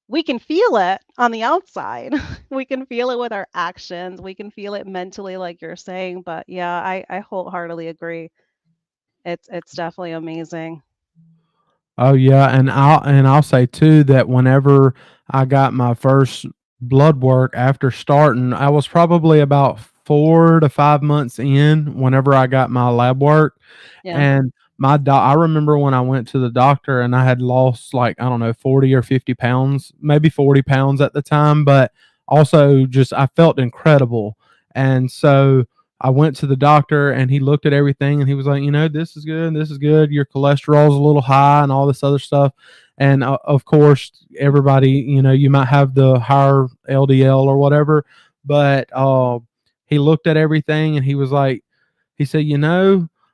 We can feel it on the outside. We can feel it with our actions. We can feel it mentally, like you're saying. But yeah, I wholeheartedly agree. It's definitely amazing. Oh yeah, and I'll say too that whenever I got my first blood work after starting, I was probably about 4 to 5 months in whenever I got my lab work, Yeah. and I remember when I went to the doctor and I had lost like I don't know 40 or 50 pounds, maybe 40 pounds at the time, but also just I felt incredible, and so I went to the doctor and he looked at everything and he was like, this is good, this is good. Your cholesterol's a little high and all this other stuff. And of course, everybody, you might have the higher LDL or whatever, but he looked at everything and he was like, he said,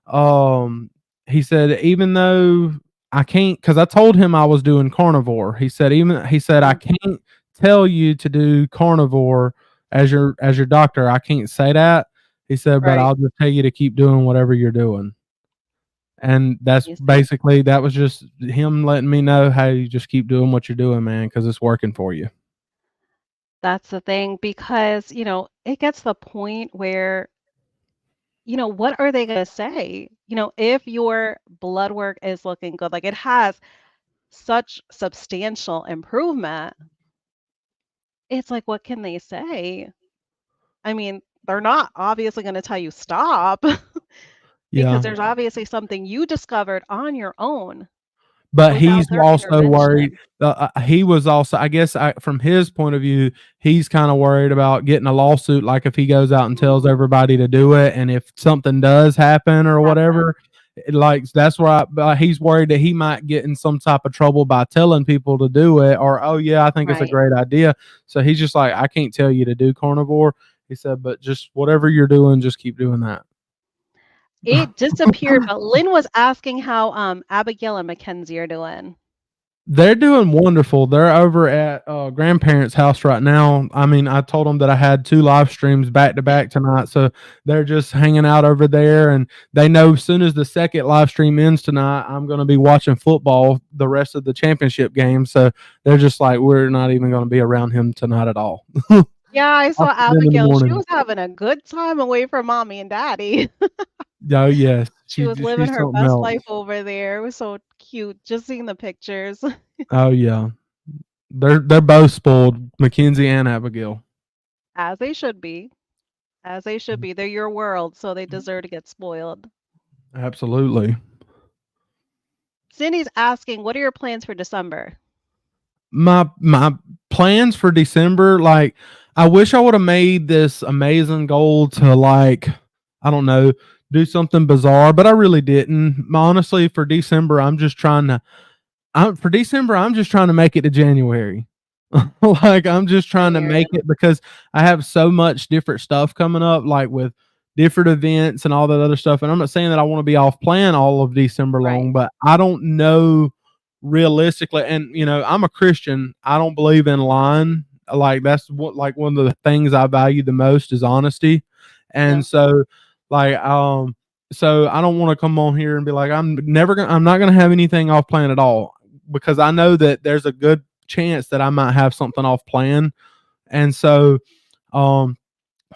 um, he said, even though I can't, because I told him I was doing carnivore. He said, I Mhm. can't tell you to do carnivore as your doctor. I can't say that. He said, but Right. I'll just tell you to keep doing whatever you're doing. And that's Amazing. basically that was just him letting me know, hey, you just keep doing what you're doing, man, because it's working for you. That's the thing because, it gets to the point where, what are they going to say? If your blood work is looking good, like it has such substantial improvement, it's like, what can they say? I mean, they're not obviously going to tell you stop because Yeah. there's obviously something you discovered on your own But without he's their also worried. intervention. He was also, I guess, from his point of view, he's kind of worried about getting a lawsuit. Like if he goes out and tells Mm, everybody to do it, and if something does happen or happen. whatever, like that's why he's worried that he might get in some type of trouble by telling people to do it. Or oh yeah, I think it's a Right. great idea. So he's just like, I can't tell you to do carnivore. He said, but just whatever you're doing, just keep doing that. It disappeared, but Lynn was asking how Abigail and Mackenzie are doing. They're doing wonderful. They're over at grandparents' house right now. I mean, I told them that I had 2 live streams back to back tonight, so they're just hanging out over there, and they know as soon as the second live stream ends tonight, I'm gonna be watching football the rest of the championship game, so they're just like, "We're not even gonna be around him tonight at all." Yeah, I I'll saw see them in the Abigail. She morning. was having a good time away from mommy and daddy. Oh, yes. She was living She's her something best life else. over there. It was so cute just seeing the pictures. Oh, yeah. They're both spoiled, Mackenzie and Abigail. As they should be. As they should be. They're your world, so they deserve to get spoiled. Absolutely. Cindy's asking, what are your plans for December? My plans for December, like I wish I would have made this amazing goal to like I don't know, do something bizarre, but I really didn't. Honestly, for December, I'm just trying to make it to January. Like I'm just trying to make Period. it because I have so much different stuff coming up, like with different events and all that other stuff. And I'm not saying that I want to be off plan all of December Right. long, but I don't know realistically. And I'm a Christian. I don't believe in lying. Like that's what like one of the things I value the most is honesty. Yep. And so like so I don't want to come on here and be like I'm not gonna have anything off plan at all because I know that there's a good chance that I might have something off plan. And so um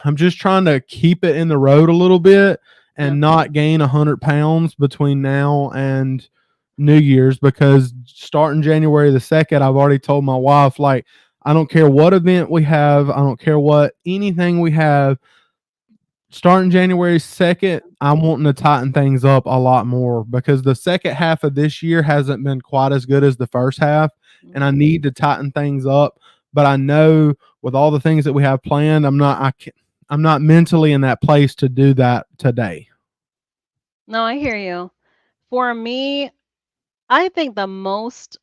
I'm just trying to keep it in the road a little bit Yep. and not gain 100 pounds between now and New Year's because starting January the 2nd, I've already told my wife, like, I don't care what event we have, I don't care what anything we have, starting January 2nd, I'm wanting to tighten things up a lot more because the second half of this year hasn't been quite as good as the first half, and I Mhm. need to tighten things up. But I know with all the things that we have planned, I'm not mentally in that place to do that today. No, I hear you. For me, I think the most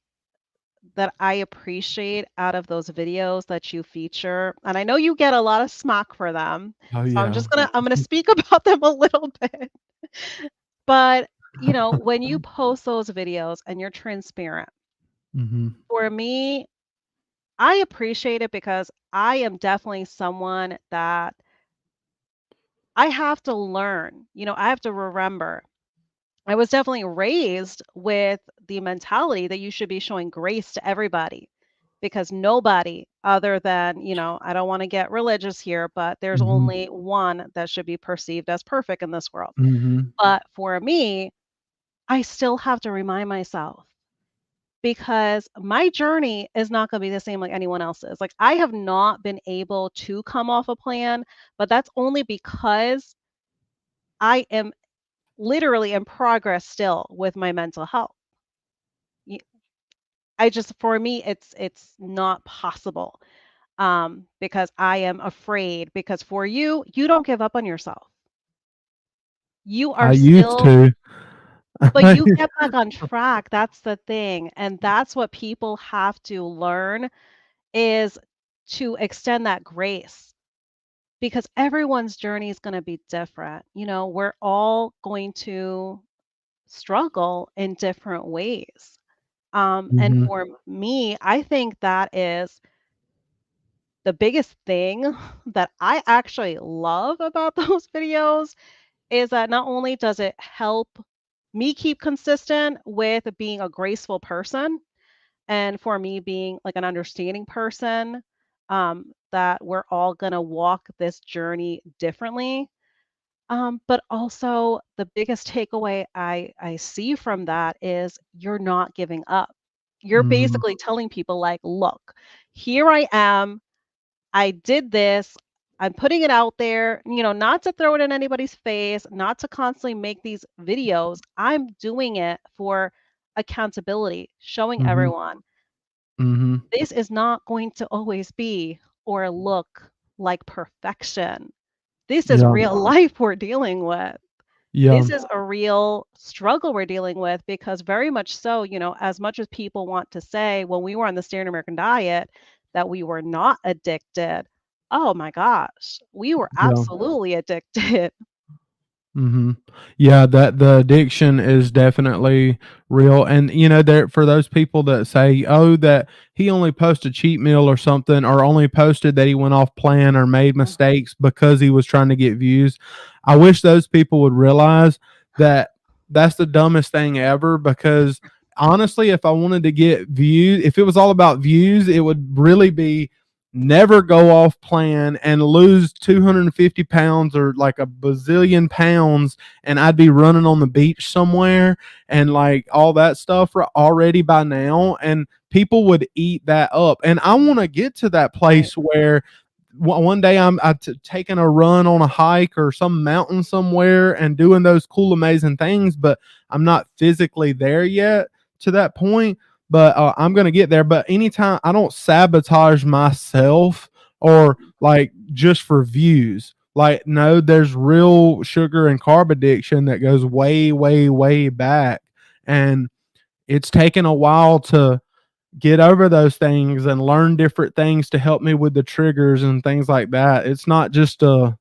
that I appreciate out of those videos that you feature, and I know you get a lot of smack for them, Oh so yeah. I'm gonna speak about them a little bit. But, when you post those videos and you're transparent, Hmm. for me, I appreciate it because I am definitely someone that I have to learn. I have to remember. I was definitely raised with the mentality that you should be showing grace to everybody because nobody other than, I don't want to get religious here, but there's Hmm. only one that should be perceived as perfect in this world. Hmm. But for me, I still have to remind myself because my journey is not going to be the same like anyone else's. Like I have not been able to come off a plan, but that's only because I am literally in progress still with my mental health. Y- I just for me it's not possible because I am afraid because for you you don't give up on yourself. You I are used still to. but you get back on track. That's the thing. And that's what people have to learn is to extend that grace because everyone's journey is going to be different. We're all going to struggle in different ways. And Hmm. for me, I think that is the biggest thing that I actually love about those videos is that not only does it help me keep consistent with being a graceful person and for me being like an understanding person, that we're all going to walk this journey differently. But also the biggest takeaway I see from that is you're not giving up. You're Hmm. basically telling people like, look, here I am. I did this. I'm putting it out there, not to throw it in anybody's face, not to constantly make these videos. I'm doing it for accountability, showing Hmm. everyone Hmm. this is not going to always be or look like perfection. This is Yeah. real life we're dealing with. Yeah. This is a real struggle we're dealing with because very much so, as much as people want to say when we were on the standard American diet that we were not addicted, oh my gosh, we were Yeah. absolutely addicted. Mhm. Yeah, that the addiction is definitely real, and, there for those people that say, "Oh, that he only posted cheat meal or something, or only posted that he went off plan or made mistakes because he was trying to get views." I wish those people would realize that that's the dumbest thing ever, because honestly, if I wanted to get views, if it was all about views, it would really be never go off plan and lose 250 pounds or like a bazillion pounds, and I'd be running on the beach somewhere and like all that stuff already by now, and people would eat that up. And I want to get to that Right. place where one day taking a run on a hike or some mountain somewhere and doing those cool amazing things, but I'm not physically there yet to that point. But I'm gonna get there. But anytime, I don't sabotage myself or like just for views. Like, no, there's real sugar and carb addiction that goes way, way, way back, and it's taken a while to get over those things and learn different things to help me with the triggers and things like that. It's not just a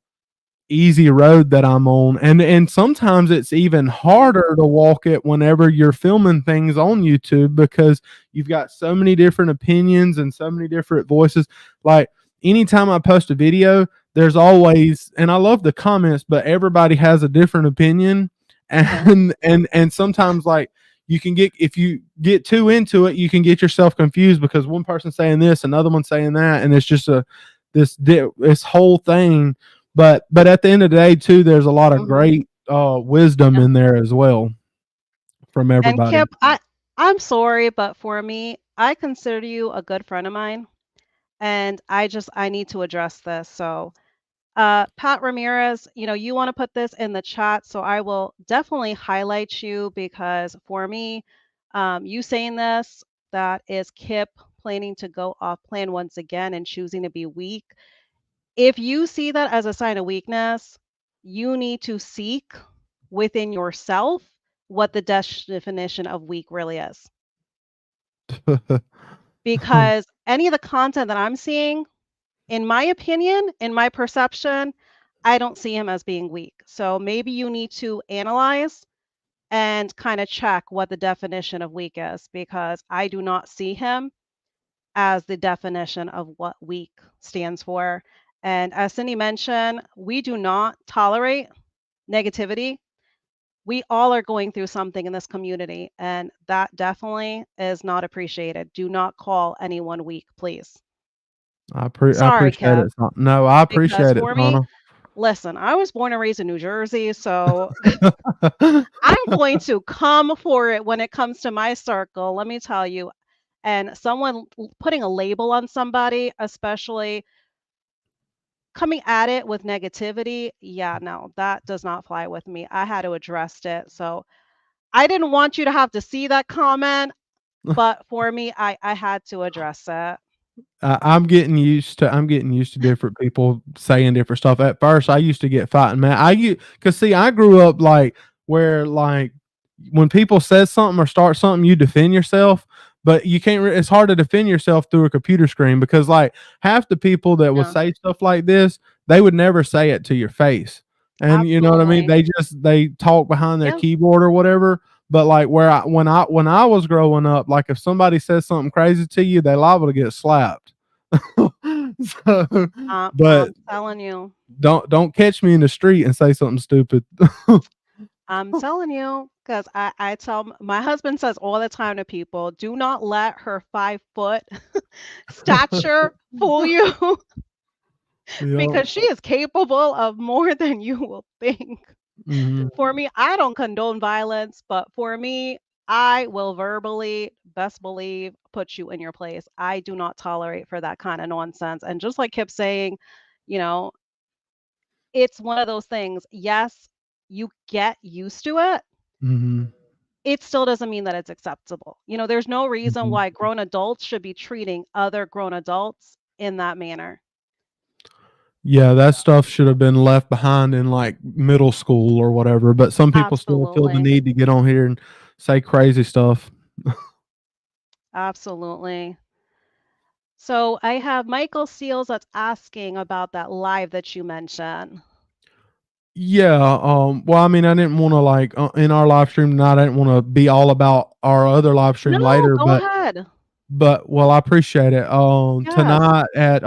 easy road that I'm on. And sometimes it's even Right. harder to walk it whenever you're filming things on YouTube, because you've got so many different opinions and so many different voices. Like, anytime I post a video, there's always, and I love the comments, but everybody has a different opinion. Right. And sometimes, like, you can get, if you get too into it, you can get yourself confused because one person's saying this, another one's saying that, and it's just this whole thing. But at the end of the day, too, there's a lot of Mhm. great wisdom Yeah. in there as well from And everybody. Kip, I'm sorry, but for me, I consider you a good friend of mine, and I need to address this. So, Pat Ramirez, you want to put this in the chat, so I will definitely highlight you because for me, you saying this, that is Kip planning to go off plan once again and choosing to be weak. If you see that as a sign of weakness, you need to seek within yourself what the definition of weak really is. Because any of the content that I'm seeing, in my opinion, in my perception, I don't see him as being weak. So maybe you need to analyze and kind of check what the definition of weak is because I do not see him as the definition of what weak stands for. And as Cindy mentioned, we do not tolerate negativity. We all are going through something in this community, and that definitely is not appreciated. Do not call anyone weak, please. I Sorry, appreciate Kev, it. No, I because appreciate it, for me, Donna. listen, I was born and raised in New Jersey, so I'm going to come for it when it comes to my circle, let me tell you. And someone putting a label on somebody, especially coming at it with negativity, yeah, no, that does not fly with me. I had to address it. So I didn't want you to have to see that comment, but for me, I had to address it. I'm getting used to different people saying different stuff. At first, I used to get fighting mad. Cause see, I grew up like where like when people says something or start something, you defend yourself, but you can't. It's hard to defend yourself through a computer screen because like half the people that will Yeah, say stuff like this, they would never say it to your face, and you know what I mean. absolutely. They talk behind their Yeah. keyboard or whatever. But like when I was growing up, like if somebody says something crazy to you, they liable to get slapped. So, but I'm telling you. don't catch me in the street and say something stupid. I'm telling you, because I tell my husband says all the time to people, do not let her 5 foot stature fool you Yeah. because she is capable of more than you will think. Hmm. For me, I don't condone violence, but for me, I will verbally, best believe, put you in your place. I do not tolerate for that kind of nonsense. And just like Kip saying, you know, it's one of those things. Yes, you get used to it. Hmm. It still doesn't mean that it's acceptable. There's no reason Hmm. why grown adults should be treating other grown adults in that manner. Yeah, that stuff should have been left behind in like middle school or whatever. But some people still feel the Absolutely. need to get on here and say crazy stuff. Absolutely. So I have Michael Seals that's asking about that live that you mentioned. Yeah, well, I mean, I didn't wanna, like, in our live stream tonight, I didn't wanna be all about our other live No, stream later, go ahead. but well, I appreciate it. Yes. Tonight at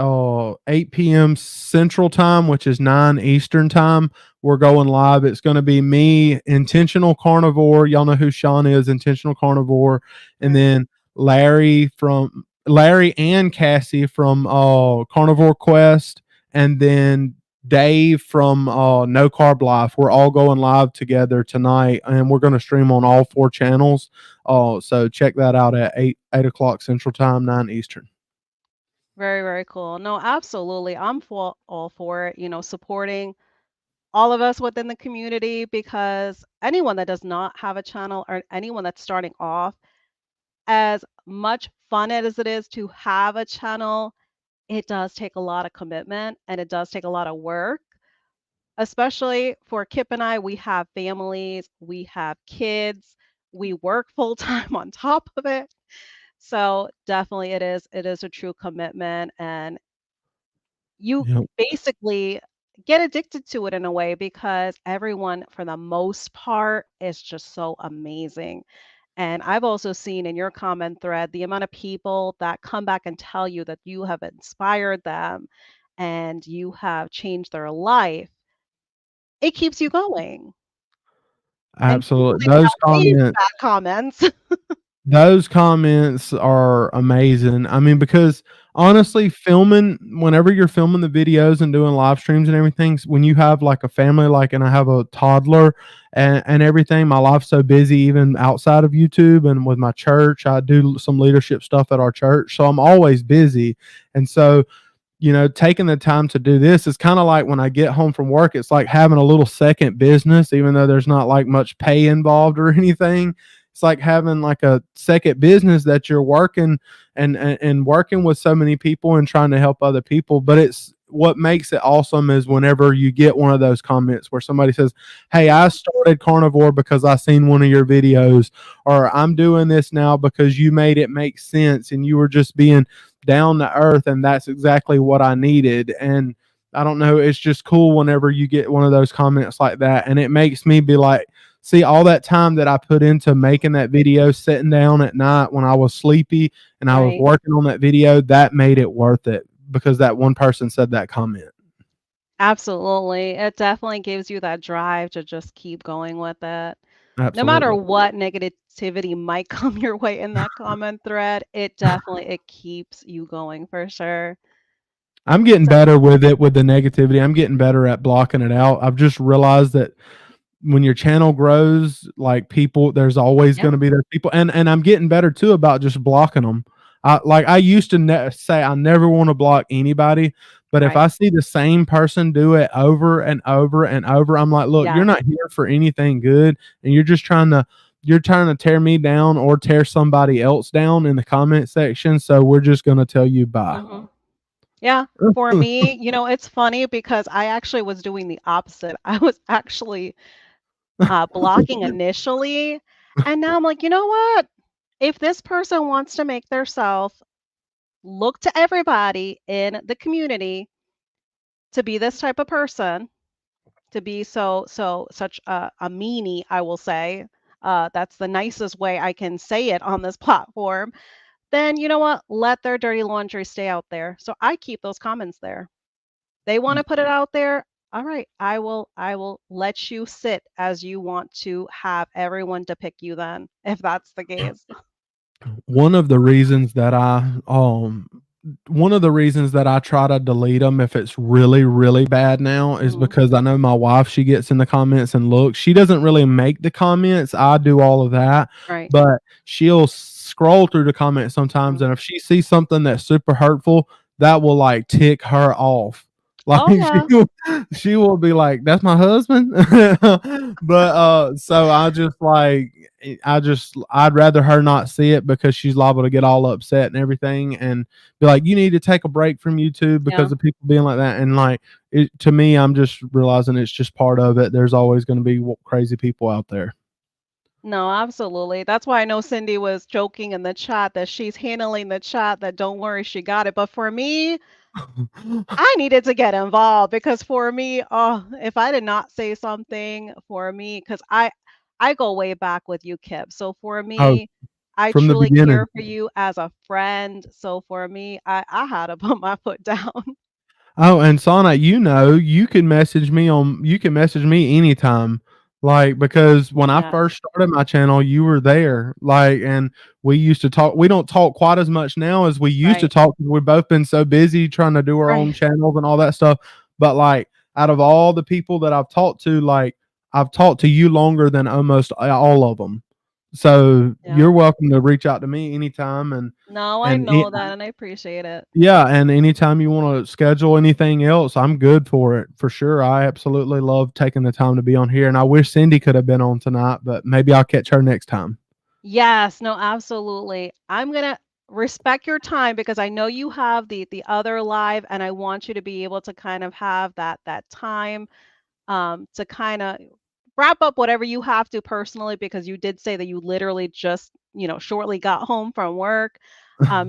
8 p.m. Central Time, which is 9 Eastern Time, we're going live. It's going to be me, Intentional Carnivore. Y'all know who Sean is, Intentional Carnivore, and Right. then Larry and Cassie from Carnivore Quest, and then Dave from No Carb Life. We're all going live together tonight, and we're going to stream on all four channels. So check that out at eight o'clock Central Time, 9 Eastern. Very, very cool. No, absolutely. I'm for all for it, supporting all of us within the community because anyone that does not have a channel or anyone that's starting off, as much fun as it is to have a channel, it does take a lot of commitment and it does take a lot of work. Especially for Kip and I, we have families, we have kids, we work full time on top of it. So definitely it is a true commitment and you Yep, basically get addicted to it in a way because everyone for the most part is just so amazing. And I've also seen in your comment thread the amount of people that come back and tell you that you have inspired them and you have changed their life. It keeps you going. And absolutely. usually they don't leave bad comments. Those comments are amazing. I mean, because honestly, filming whenever you're filming the videos and doing live streams and everything, when you have like a family, like, and I have a toddler and everything, my life's so busy, even outside of YouTube and with my church. I do some leadership stuff at our church, so I'm always busy. And so, taking the time to do this is kind of like when I get home from work, it's like having a little second business, even though there's not like much pay involved or anything. It's like having like a second business that you're working and working with so many people and trying to help other people. But it's what makes it awesome is whenever you get one of those comments where somebody says, "Hey, I Mhm. started carnivore because I seen one of your videos," or "I'm doing this now because you made it make sense and you were just being down to earth, and that's exactly what I needed." And I don't know, it's just cool whenever you get one of those comments like that, and it makes me be like, see, all that time that I put into making that video, sitting down at night when I was sleepy and I was Right. working on that video, that made it worth it because that one person said that comment. Absolutely. It definitely gives you that drive to just keep going with it. No matter Absolutely. what negativity might come your way in that comment thread, it keeps you going for sure. I'm getting So, better with it, with the negativity. I'm getting better at blocking it out. I've just realized that when your channel grows, like, people, there's always yeah, going to be those people, and I'm getting better too about just blocking them. I used to say I never want to block anybody, but if right. I see the same person do it over and over and over, I'm like, look, you're Yes. not here for anything good, and you're trying to tear me down or tear somebody else down in the comment section. So we're just going to tell you bye. Mhm. Yeah, for me, it's funny because I actually was doing the opposite. I was actually blocking initially, and now I'm like, you know what? If this person wants to make their self look to everybody in the community to be this type of person, to be such a meanie, I will say. That's the nicest way I can say it on this platform. Then you know what? Let their dirty laundry stay out there. So I keep those comments there. They want to put it out there. All right, I will let you sit as you want to have everyone depict you then, if that's the case. one of the reasons that I one of the reasons that I try to delete them if it's really really bad now is Mhm. because I know my wife, she gets in the comments and looks. She doesn't really make the comments. I do all of that, Right. but she'll scroll through the comments sometimes, Mhm. and if she sees something that's super hurtful, that will like tick her off. Like, Oh yeah. she will be like, "That's my husband." But so I'd rather her not see it because she's liable to get all upset and everything and be like, "You need to take a break from YouTube Yeah. because of people being like that." And like, to me, I'm just realizing it's just part of it. There's always going to be crazy people out there. No, absolutely. That's why I know Cindy was joking in the chat that she's handling the chat, that don't worry, she got it. But for me, I needed to get involved because for me, oh, if I did not say something for me, because I go way back with you, Kip. So for Oh, me, I from the truly beginning. care for you as a friend. So for me, I had to put my foot down. Oh, and Sana, you can message me anytime. Like, because when I Yes, first started my channel, you were there. Like, and we used to talk. We don't talk quite as much now as we used to right, talk, 'cause we've both been so busy trying to do our own right. channels and all that stuff. But like, out of all the people that I've talked to, like, I've talked to you longer than almost all of them. So Yeah. you're welcome to reach out to me anytime, No, I and know that and I appreciate it. yeah, and anytime you wanna schedule anything else, I'm good for it, for sure. I absolutely love taking the time to be on here, and I wish Cindy could have been on tonight, but maybe I'll catch her next time. Yes, no, absolutely. I'm gonna respect your time because I know you have the other live and I want you to be able to kind of have that time to kind of wrap up whatever you have to personally because you did say that you literally just, shortly got home from work.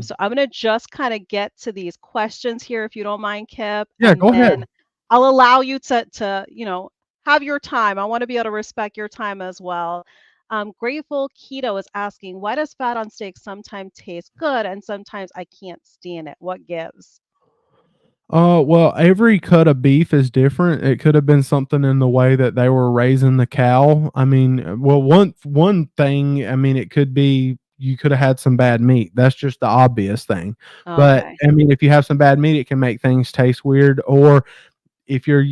So I'm going to just kind of get to these questions here, if you don't mind, Kip, Yeah, and go then ahead. I'll allow you to have your time. I want to be able to respect your time as well. Grateful Keto is asking, why does fat on steak sometimes taste good and sometimes I can't stand it? What gives? Well, every cut of beef is different. It could have been something in the way that they were raising the cow. I mean, well, one thing, I mean, it could be you could have had some bad meat. That's just the obvious thing. But Okay. I mean, if you have some bad meat, it can make things taste weird. Or if you're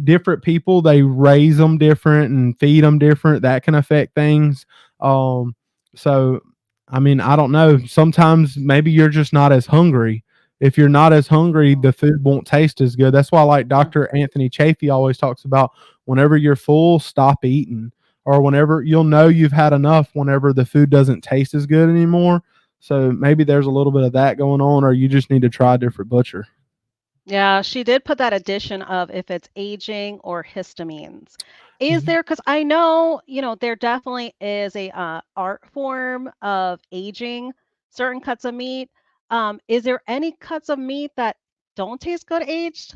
different people, they raise them different and feed them different. That can affect things. Um, so, I mean, I don't know. Sometimes maybe you're just not as hungry. If you're not as hungry, Oh, the food won't taste as good. That's why, like yeah. Dr. Anthony Chafee always talks about, whenever you're full, stop eating, or whenever you'll know you've had enough, whenever the food doesn't taste as good anymore. So maybe there's a little bit of that going on, or you just need to try a different butcher. Yeah, she did put that addition of if it's aging or histamines. Is there, because I know, there definitely is a art form of aging certain cuts of meat. Is there any cuts of meat that don't taste good aged?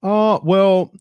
Well,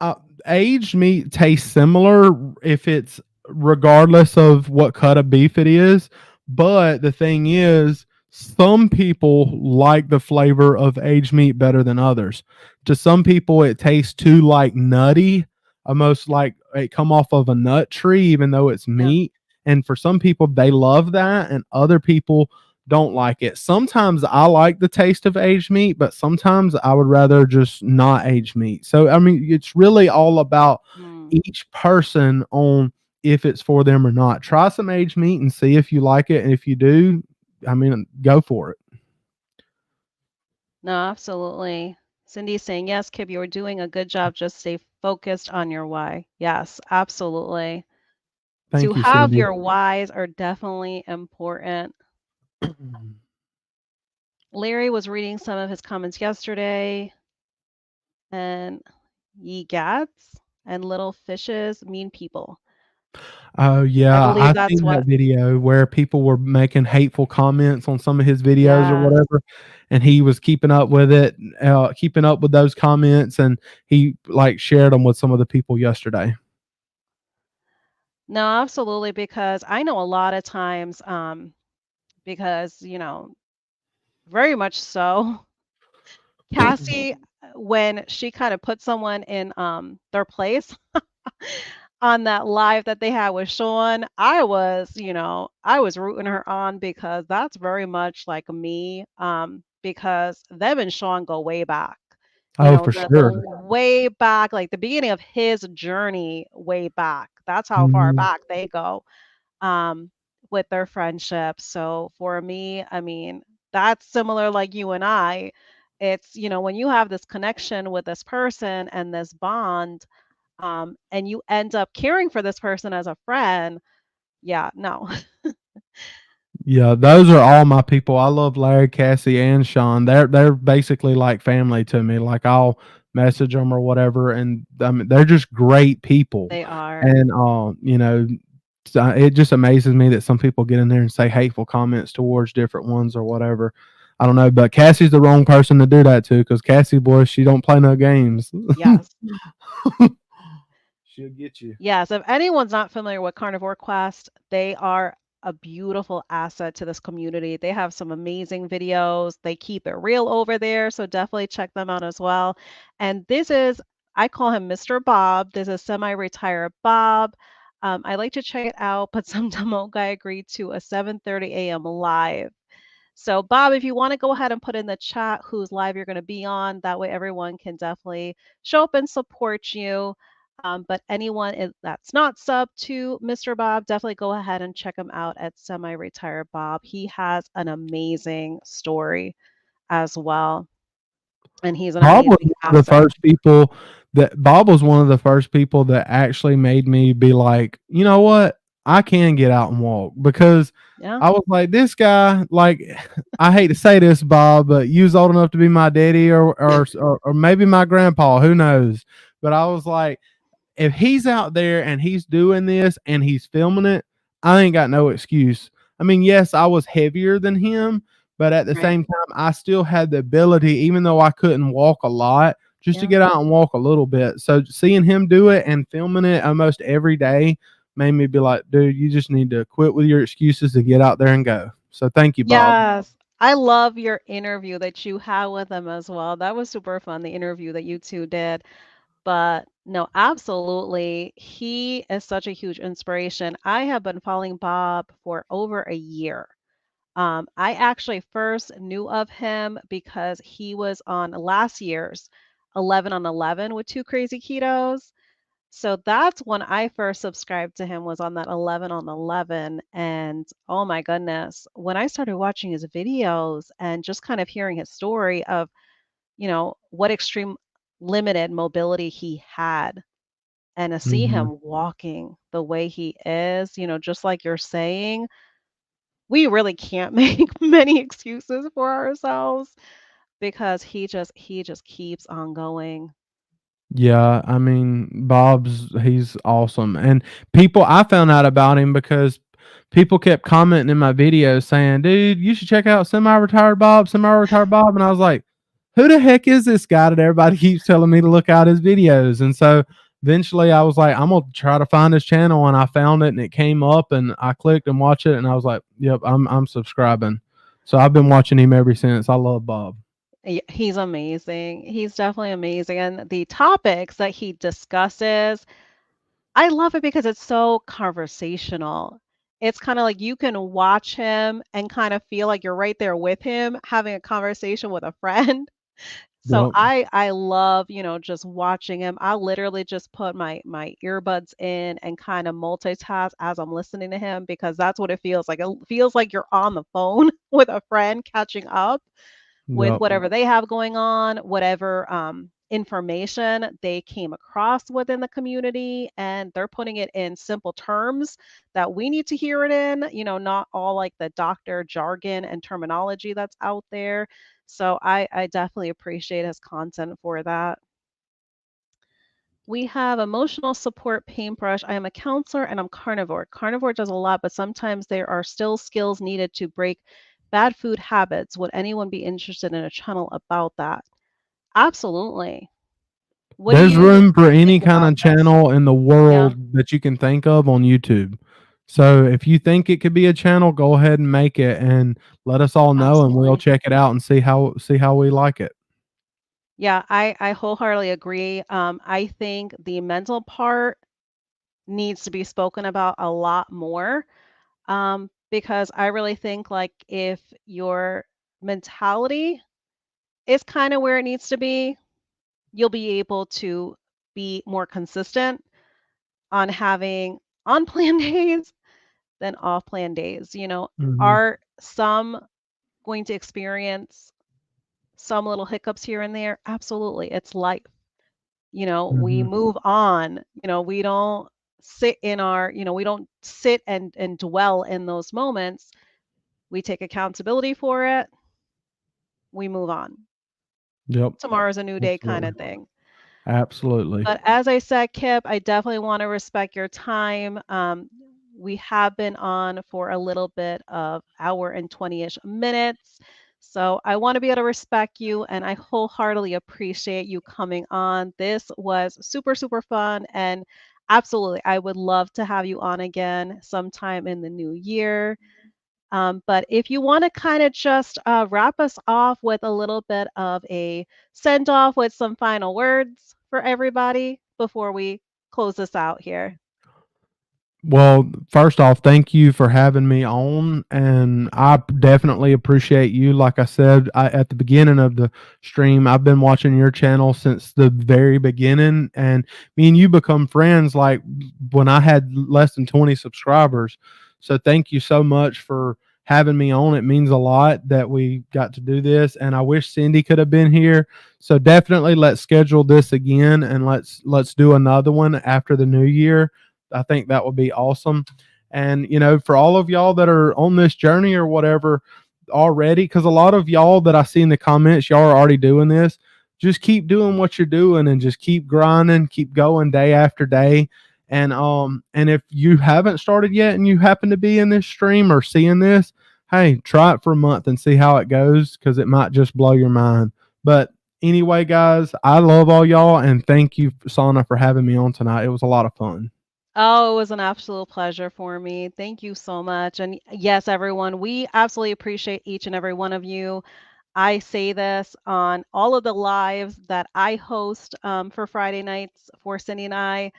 Uh, aged meat tastes similar if it's regardless of what cut of beef it is. But the thing is, some people like the flavor of aged meat better than others. To some people, it tastes too like nutty, almost like it come off of a nut tree, even though it's Yeah. meat. And for some people, they love that, and other people don't like it. Sometimes I like the taste of aged meat, but sometimes I would rather just not aged meat. So I mean, it's really all about Mm. each person on if it's for them or not. Try some aged meat and see if you like it, and if you do, I mean, go for it. No, absolutely. Cindy's saying, yes, Kib, you're doing a good job. Just stay focused on your why. Yes, absolutely. To Thank you, have Cindy. your whys are definitely important. Larry was reading some of his comments yesterday, and ye gads and little fishes mean people. Oh I yeah, believe I that's seen that what, video where people were making hateful comments on some of his videos or yes. whatever, and he was keeping up with it, keeping up with those comments, and he like shared them with some of the people yesterday. No, absolutely, because I know a lot of times, because, very much so, Cassie, when she kind of put someone in their place, on that live that they had with Sean, I was rooting her on because that's very much like me. Because them and Sean go way back. Oh, for The sure. way back, like the beginning of his journey way back. That's how far Mhm. back they go um with their friendship. So for me, I mean, that's similar like you and I. It's, when you have this connection with this person and this bond, and you end up caring for this person as a friend, yeah, no. Yeah, those are all my people. I love Larry, Cassie, and Sean. They're basically like family to me. Like, I'll message them or whatever, and I mean, they're just great people. They are. And it just amazes me that some people get in there and say hateful comments towards different ones or whatever. I don't know, but Cassie's the wrong person to do that to because Cassie, boy, she don't play no games. Yes. She'll get you. Yes, if anyone's not familiar with Carnivore Quest, they are a beautiful asset to this community. They have some amazing videos. They keep it real over there, so definitely check them out as well. And this is, I call him Mr. Bob. This is semi-retired Bob. I like to check it out, but some demo guy agreed to a 7:30 a.m. live. So, Bob, if you want to go ahead and put in the chat whose live you're going to be on, that way everyone can definitely show up and support you. But anyone that's not sub to Mr. Bob, definitely go ahead and check him out at Semi Retired Bob. He has an amazing story as well, and he's an Bob was amazing one of the asset. first people Bob was one of the first people that actually made me be like, you know what? I can get out and walk because Yeah, I was like, this guy, like, I hate to say this, Bob, but you was old enough to be my daddy or maybe my grandpa, who knows? But I was like, if he's out there and he's doing this and he's filming it, I ain't got no excuse. I mean, yes, I was heavier than him, but at the right. same time, I still had the ability, even though I couldn't walk a lot, just to Yeah. get out and walk a little bit. So seeing him do it and filming it almost every day made me be like, dude, you just need to quit with your excuses and get out there and go. So thank you, Bob. Yes. I love your interview that you had with him as well. That was super fun, the interview that you two did. But no, absolutely. He is such a huge inspiration. I have been following Bob for over a year. I actually first knew of him because he was on last year's 11 on 11 with Two Crazy Ketos. So that's when I first subscribed to him was on that 11 on 11. And oh my goodness, when I started watching his videos and just kind of hearing his story of, what extreme limited mobility he had and to see Hmm. him walking the way he is, just like you're saying, we really can't make many excuses for ourselves because he just keeps on going. Yeah, I mean, he's awesome. And I found out about him because people kept commenting in my videos saying, dude, you should check out semi retired Bob. And I was like, who the heck is this guy that everybody keeps telling me to look out his videos? And so eventually I was like, I'm going to try to find his channel. And I found it and it came up and I clicked and watched it. And I was like, yep, I'm subscribing. So I've been watching him ever since. I love Bob. He's amazing. He's definitely amazing. And the topics that he discusses, I love it because it's so conversational. It's kind of like you can watch him and kind of feel like you're right there with him having a conversation with a friend. So Yep. I love, just watching him. I literally just put my earbuds in and kind of multitask as I'm listening to him because that's what it feels like. It feels like you're on the phone with a friend catching up with Yep. whatever they have going on, whatever information they came across within the community, and they're putting it in simple terms that we need to hear it in, not all like the doctor jargon and terminology that's out there. So I definitely appreciate his content for that. We have emotional support paintbrush. I am a counselor and I'm carnivore. Carnivore does a lot, but sometimes there are still skills needed to break bad food habits. Would anyone be interested in a channel about that? Absolutely. What do There's you room for any think kind about of this? channel in the Yeah, world that you can think of on YouTube. So if you think it could be a channel, go ahead and make it and let us all know and we'll absolutely. check it out and see how we like it. Yeah, I wholeheartedly agree. I think the mental part needs to be spoken about a lot more. Because I really think like if your mentality is kind of where it needs to be, you'll be able to be more consistent on having on plan days than off plan days. Mhm. Are some going to experience some little hiccups here and there? Absolutely. It's life. We Mhm. move on. We don't we don't sit and dwell in those moments. We take accountability for it. We move on. Yep. Tomorrow's a new day kind Absolutely. of thing. Absolutely. But as I said, Kip, I definitely want to respect your time. We have been on for a little bit of hour and 20-ish minutes. So I want to be able to respect you, and I wholeheartedly appreciate you coming on. This was super, super fun. And absolutely, I would love to have you on again sometime in the new year. But if you want to kind of just wrap us off with a little bit of a send off with some final words for everybody before we close this out here. Well, first off, thank you for having me on, and I definitely appreciate you. Like I said at the beginning of the stream, I've been watching your channel since the very beginning, and me and you become friends like when I had less than 20 subscribers. So thank you so much for having me on. It means a lot that we got to do this, and I wish Cindy could have been here. So definitely let's schedule this again, and let's do another one after the new year. I think that would be awesome. And, for all of y'all that are on this journey or whatever already, because a lot of y'all that I see in the comments, y'all are already doing this. Just keep doing what you're doing and just keep grinding, keep going day after day. And if you haven't started yet and you happen to be in this stream or seeing this, hey, try it for a month and see how it goes because it might just blow your mind. But anyway, guys, I love all y'all and thank you, Sana, for having me on tonight. It was a lot of fun. Oh, it was an absolute pleasure for me. Thank you so much. And yes, everyone, we absolutely appreciate each and every one of you. I say this on all of the lives that I host for Friday nights for Cindy and I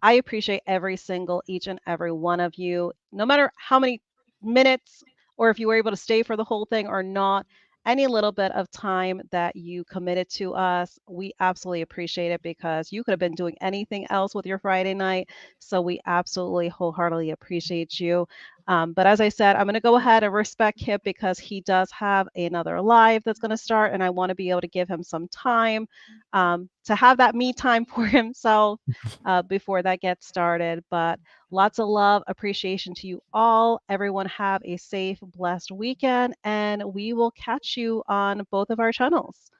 appreciate every single, each and every one of you, no matter how many minutes or if you were able to stay for the whole thing or not. Any little bit of time that you committed to us, we absolutely appreciate it because you could have been doing anything else with your Friday night. So we absolutely wholeheartedly appreciate you. But as I said, I'm going to go ahead and respect Kip because he does have another live that's going to start, and I want to be able to give him some time to have that me time for himself before that gets started. But lots of love, appreciation to you all. Everyone have a safe, blessed weekend, and we will catch you on both of our channels.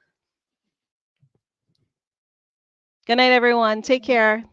Good night, everyone. Take care.